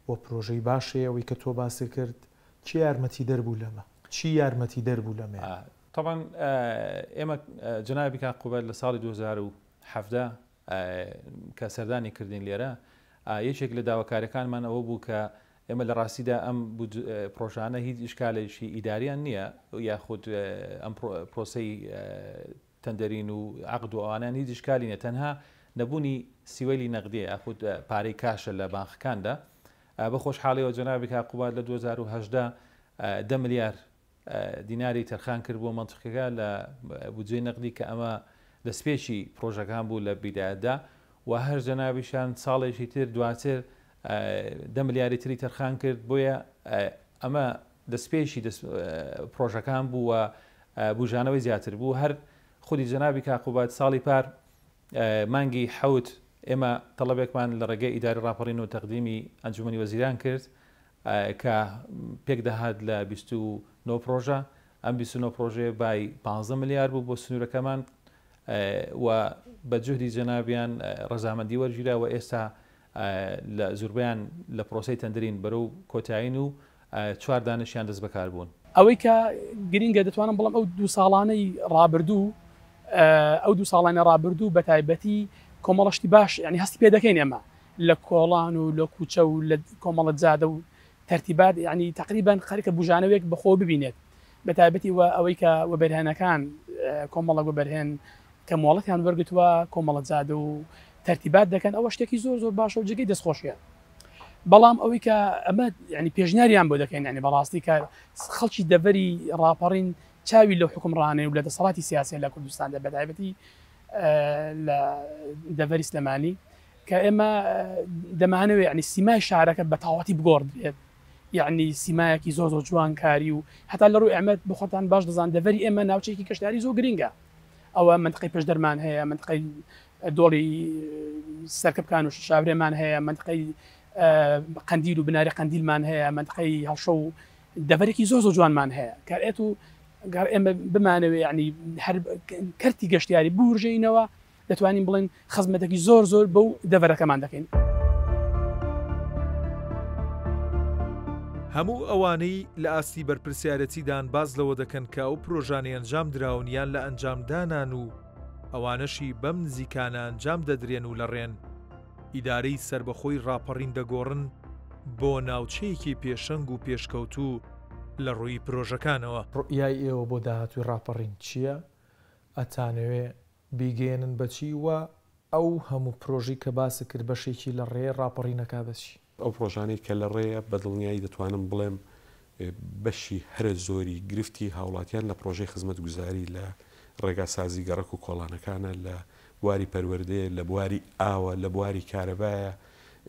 بۆ پرۆژەی باشەیە ئەوەی کە تۆ باسی کرد چی یارمەتی دەربوو لەمە چی یارمەتی دەربوو لەمە طبعا ئێمە جنابی کاقوبەت لە ساڵی 2017 کە سەردانی کردین لێرە یەکێک لە داواکاریەکانمان ئەوە بوو کە ئێمە لە ڕاستیدا ئەم پرۆژانە هیچ ئیشکالێکی ئیداریان نییە یاخود ئەم پرۆسی تەندەرین و عقد و ئەوانیان هیچ ئیشکالی نیە تەنها نەبوونی سیوەیلی نەقدیە یاخود پارەی کاشە لە بانکەکاندا بە خۆشحاڵیەوە جنابی کاقوبەت لە 2018 10 ملیار دیناری تەرخان کرد بۆ منتیقەکە لە بودجەی نەقدی کە ئەمە دەستپێکی پرۆژەکان بوو لە بیدایەتدا و هەر جەنابیشان ساڵێکی تر دواتر 10 ملیاری تری تەرخان کرد بۆیە ئەمە دەستپێشی پرۆژەکان بوو و بژانەوەی زیاتر بوو هەر خودی جەنابی کاقوبەت ساڵی پار مانگی حەوت ئێمە تەڵەبێکمان لە ڕێگەی ئیداری ڕاپەڕین و تەقدیمی ئەنجومەنی وەزیران کرد کە پێک دەهات لە 29 پرۆژە ئەم 29 پرۆژێ بای 15 ملیار بوو بۆ سنوورەکەمان و بە جوهدی جەنابیان ڕەزامەندی وەرگیرا و ئێستا لە زۆربیان لە پرۆسەی تەندەرین بەرەو کۆتایین و 4 دانشیان دەست بەکار بوون ئەوەی کە گرینگە دەتوانم بڵام ئەو 2 ساڵانەی ڕابردوو ئەو 2 ساڵانە ڕابردوو بە تایبەتی کۆمەڵشتی باش ینی هەستی پێ دەکەین ئێمە لە کۆڵان و لە کوچە و لە کۆمەڵت زادە و تەرتیبات ینی تقریبان خەریکە بژانەوەیەک بەخۆ ببینێت بە تایبەتی ئەوەی کە وەبەرهێنەکان کۆمەڵە وەبەرهێن کە مۆڵەتیان وەرگتووە کۆمەڵت زادە و تەرتیبات دەکەن ئەوە شتێکی زۆر زۆر باشە و جگەی دەستخۆشیە بەڵام ئەوەی کە ئەمە ینی پێشنیاریان بۆ دەکەین ینی بەڕاستی کە خەڵکی دەڤەری ڕاپەڕین چاوی لەو حکومڕانێ و لە دەسەڵاتی سیاسی لە کوردستاندا بە تایبەتی لە دەڤەری سلێمانی کە ئێمە دەمانەوێت ینی سیمای شارەکە بە تەواوەتی بگۆڕدرێت یعنی سیمایەکی زۆ جوان کاری و هەتا لە ڕووی ئەمەد بخۆتان باش دەزان دەڤری ئێمە ناوچەیەکی کەشتاری زۆر گرینگە ئەوە منطقەی پشدەرمان هەیە منطقەی دۆڵی سەرکەبکان و شاورێمان هەیە منطقەی قەندیل و بناری قەندیلمان هەیە منطقەی هەڵشە و دەڤرێکی زۆ جوانمان هەیە کارێت و ئێمە بمانەوێ ینی هەر کەرتی گەشتیاری بورژینەوە دەتوانین بڵێن خزمەتێکی زۆر بەو دەڤەرەکەمان دەکەین. هەموو ئەوانەی لە ئاستی بەرپرسیارەتیدان باز لەوە دەکەن کە ئەو پرۆژانەی ئەنجام دراونیان لە ئەنجامدانان و ئەوانەشی بەم نزیکانە ئەنجام دەدرێن و لە ڕێن ئیدارەی سربەخۆی ڕاپەڕین دەگۆڕن بۆ ناوچەیەکی پێشەنگ و پێشکەوتوو لە ڕووی پرۆژەکانەوە. ڕوئیای ئێوە بۆ داهاتوی ڕاپەڕین چییە؟ ئەتانەوێ بیگەێنن بەچی وە ئەو هەموو پرۆژی کە باسی کرد بەشێکی لە ڕێ ڕاپەڕینەکە بەچی؟ ئەو پرۆژانەی کە لە ڕێە بەدڵنیایی دەتوانم بڵێم بەشی هەرە زۆری گرفتی هاوڵاتیان لە پرۆژەی خزمەت گوزاری لە ڕێگا سازی گەڕک و کۆڵانەکانە لە بواری پەروەردەیە لە بواری ئاوە لە بواری کارەبایە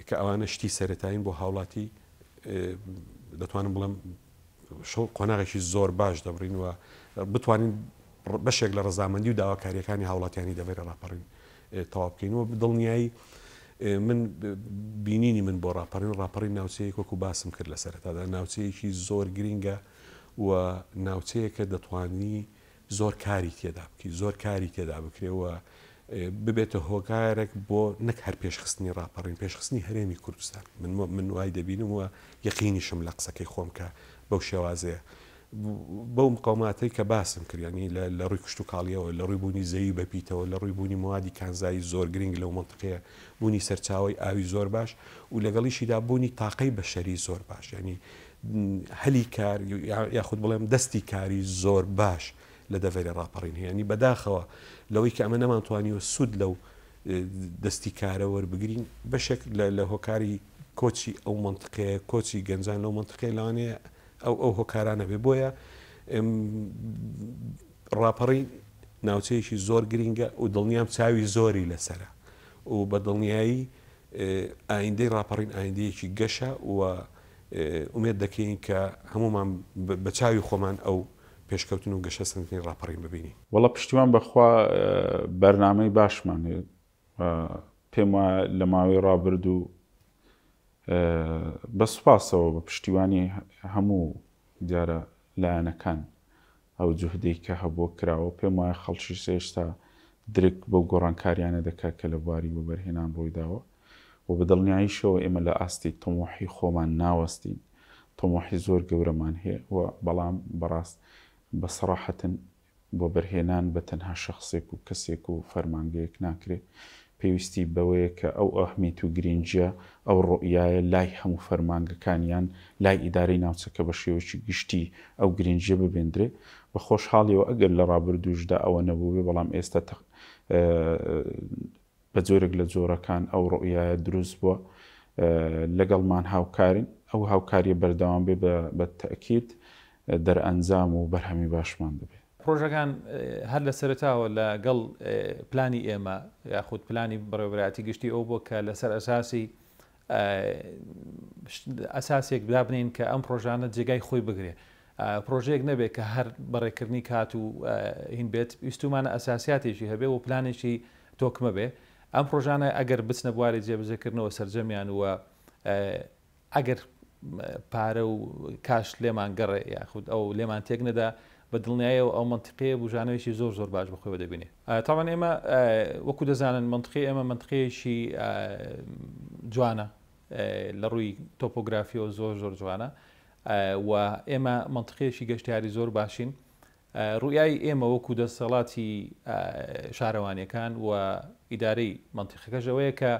کە ئەوانە شتی سەرەتایین بۆ هاوڵاتی دەتوانم بڵێم قۆناغێکی زۆر باش دەبڕین و بتوانین بەشێک لە ڕەزامەندی و داواکاریەکانی هاوڵاتیانی دەبێت ڕاپەڕین تەواو بکەینەوە بدڵنیایی من بینینی من بۆ ڕاپەڕین ناوچەیەک وەکو باسم کرد لە سەرەتادا ناوچەیەکی زۆر گرینگە و ناوچەیەکە دەتوانی زۆر کاری تێدا بکەی زۆر کاری تێدا بکرێەوە ببێتە هۆکارێک بۆ نەک هەر پێشخستنی ڕاپەڕین پێشخستنی هەرێمی کوردستان من وای دەبینم وە یەقینیشم لە قسەکەی خۆم کە بەو شێوازەیە بەو مقاوماتەی کە باسم کردیانی لە ڕووی کشت و کاڵیەوە لە ڕووی بوونی زەوی بەپیتەوە لە ڕووی بوونی موادی کانزایی زۆر گرنگ لەو منطقەیە بوونی سەرچاوی ئاوی زۆر باش و لەگەڵیشیدا بوونی تاقەی بەشەری زۆر باش ینی هەلی کار یاخود بڵێم دەستی کاری زۆر باش لە دەڤێرە ڕاپەڕین هەیە ینی بەداخەوە لەوەی کە ئەمە نەمانتوانیوە سوود لەو دەستی کارە وەربگرین بەشێک لە هۆکاری کۆچی ئەو منطقەیە کۆچی گەنجان لەو منطقەیە لەوانەیە ئەو هۆکارانە بێ بۆیە ڕاپەڕین ناوچەیەکی زۆر گرینگە و دڵنیام چاوی زۆری لەسرە و بە دڵنیایی ئایندەی ڕاپەڕین ئایندەیەکی گەشە و ئومێد دەکەین کە هەمومان بە چاوی خۆمان ئەو پێشکەوتن و گەشە سنگی ڕاپەڕین ببینی. وەڵە پشتیوان بەخوا بەرنامەی باشمان هەیە پێم وایە لە ماوەی ڕابردوو بەسوپاسەوە بە پشتیوانی هەموو دیارە لایەنەکان ئەو جوهدەی کە هەبوو کراوە پێم وایە خەڵکی هێشتا درک بەو گۆڕانکاریانە دەکات کە لە بواری وەبەرهێنان ڕوویداوە و بە دڵنیاییشەوە ئێمە لە ئاستی تەمۆحی خۆمان ناوەستین تەمۆحی زۆر گەورەمان هەیە و بەڵام بەڕاست بە سەراحەتن بۆ بەرهێنان بە تەنها شخصێک و کەسێک و فەرمانگەیەک ناکرێت پێویستی بەوەیە کە ئەو ئەهمیت و گرنگجە ئەو ڕۆیایە لای هەموو فەرمانگەکانیان لای ئیدارەی ناوچەکە بە شێوەیەکی گشتی ئەو گرنگجە ببێندرێ بە خۆشحاڵیەوە ئەگەر لە ڕابردووشدا ئەوە نەبووێ بەڵام ئێستا بە جۆرێک لە جۆرەکان ئەو ڕۆیایە دروست بووە لەگەڵمان هاوکارین ئەو هاوکاریە بەردەوام بێ بە تەکید دەرئەنجام و بەرهەمی باشمان دەبێت. پرۆژەکان هەر لە سەرتاوە لەگەڵ پلانی ئێمە یاخود پلانی بەڕێوەبەرایەتی گشتی ئەو بۆ کە لەسەر ئەساسی ئەساسێک بدابنین کە ئەم پرۆژانە جێگای خۆی بگرێ پرۆژەیەک نەبێت کە هەر بەڕێکردنی کات و هین بێت ویستومانە ئەساسیاتێکی هەبێ و پلانێکی تۆکمە بێ ئەم پرۆژانە ئەگەر بچنە بواری جێبەجێکردنەوە سەرجەمیان وە ئەگەر پارە و کاش لێمان گەڕێ یاخود ئەو لێمان تێک نەدا بە دڵنیایەوە ئەو منطقەیە بژانەوەیشی زۆر باش بەخۆیەوە دەبینێ تاوان ئێمە وەکو دەزانن منطقی ئێمە منطقەیەشی جوانە لە ڕووی تۆپۆگرافیەوە زۆر جوانە و ئێمە منطقەیەشی گەشتیاری زۆر باشین ڕویای ئێمە وەکو دەسەڵاتی شارەوانیەکان و ئیدارەی منطقەکەژەوەیە کە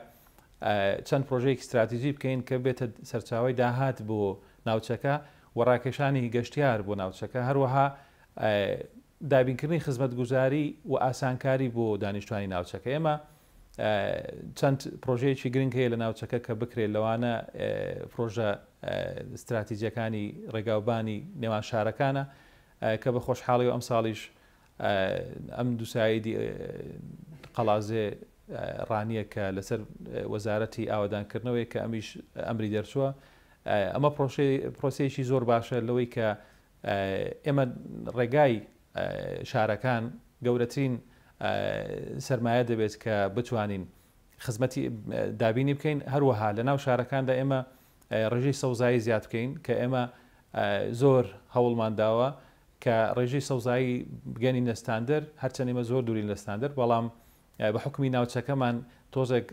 چەند پرۆژەیەکی استراتیژی بکەین کە بێتە سەرچاوی داهات بۆ ناوچەکە و ڕاکێشانی گەشتیار بۆ ناوچەکە هەروەها دابینکردنی خزمەتگوزاری و ئاسانکاری بۆ دانیشتوانی ناوچەکە ئێمە چەند پرۆژەیەکی گرنگ هەیە لە ناوچەکە کە بکرێت لەوانە پرۆژە استراتیژیەکانی ڕێگاوبانی نێوان شارەکانە کە بە خۆشحاڵی و ئەم ساڵیش ئەم دووسایدی قەڵازێ ڕانیە کە لەسەر وەزارەتی ئاوەدانکردنەوەی کە ئەمیش ئەمری دەرچووە ئەمە پرۆسەیەکی زۆر باشە لەوەی کە ئێمە ڕێگای شارەکان گەورەترین سەرمایە دەبێت کە بتوانین خزمەتی دابینی بکەین هەروەها لە ناو شارەکاندا ئێمە ڕێژەی سەوزایی زیاد بکەین کە ئێمە زۆر هەوڵمان داوە کە ڕێژەی سەوزایی بگەنی نەستاندەر هەرچەند ئێمە زۆر دووری لەستاندەر بەڵام بە حکمی ناوچەکەمان تۆزێک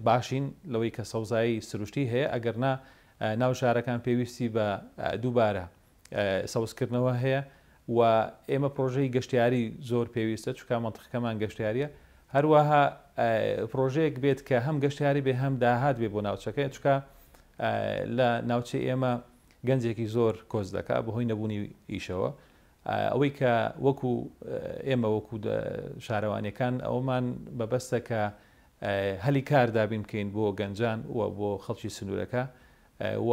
باشین لەوەی کە سەوزایی سروشتی هەیە ئەگەرنا ناو شارەکان پێویستی بە دووبارە سەوزکردنەوە هەیە و ئێمە پرۆژەی گەشتیاری زۆر پێویستە چونکە مەنتیقەکەمان گەشتیاریە هەروەها پرۆژەیەک بێت کە هەم گەشتیاری بێ هەم داهات بێ بۆ ناوچەکە چونکە لە ناوچەی ئێمە گەنجێکی زۆر کۆز دەکا بەهۆی نەبوونی ئیشەوە ئەوەی کە وەکو ئێمە وەکو شارەوانیەکان ئەومان بەبەستە کە هەلی کار دابین بکەین بۆ گەنجان و بۆ خەڵکی سنوورەکە و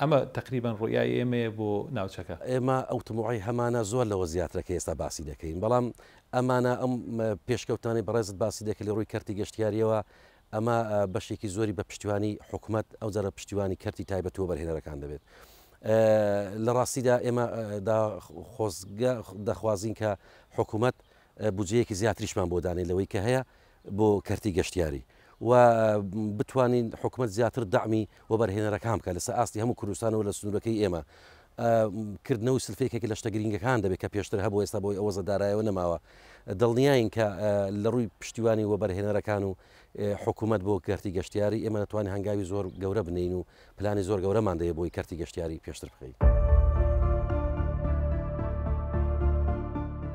ئەمە تقریبان ڕویای ئێمەیە بۆ ناوچەکە ئێمە ئەوتۆمۆبیلی هەمانە زۆر لەوە زیاترەکە ئێستا باسی دەکەین بەڵام ئەمانە ئەم پێشکەوتانی بەڕێزت باسی دەکە لە ڕووی کەرتی گەشتیاریەوە ئەمە بەشێکی زۆری بە پشتیوانی حکوومەت ئەو جارە پشتیوانی کەرتی تایبەتەوە بەرهێنەرەکان دەبێت لە ڕاستیدا ئێمە دەخوازین کە حکوومەت بودجەیەکی زیاتریشمان بۆ دانێت لەوەی کە هەیە بۆ کەرتی گەشتیاری و بتوانین حکوومەت زیاتر دامی وەبەرهێنەرەکان بکە لەسەر ئاستی هەموو کوردستانەوە لە سنوورەکەی ئێمە کردنەوەی سلفێکێکی لە شتە گرنگەکان دەبێت کە پێشتر هەبوو ئێستا بۆی ئەوە زەدارایەوە نەماوە دڵنیاین کە لە ڕووی پشتیوانی وەبەرهێنەرەکان و حکوومەت بۆ کەرتی گەشتیاری ئێمە نتوانین هەنگاوی زۆر گەورە بنین و پلانی زۆر گەورەمان دەیە بۆی کەرتی گەشتیاری پێشتر بخەین.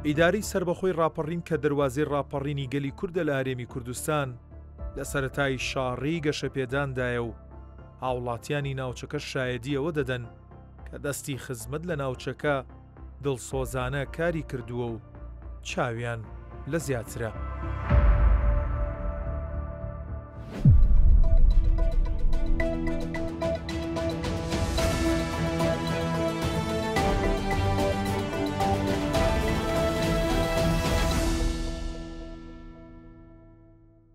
ئیداری سربەخۆی ڕاپەڕین کە دەواازەی ڕاپەڕینی گەلی کوردە لە هەرێمی کوردستان لە سەرەتای شاڕی گەشەپێداندایە و هاوڵاتیانی ناوچەکە شایەدی ئەوە دەدەن کە دەستی خزمەت لە ناوچەکە دڵسۆزانە کاری کردووە و چاویان لە زیاترە.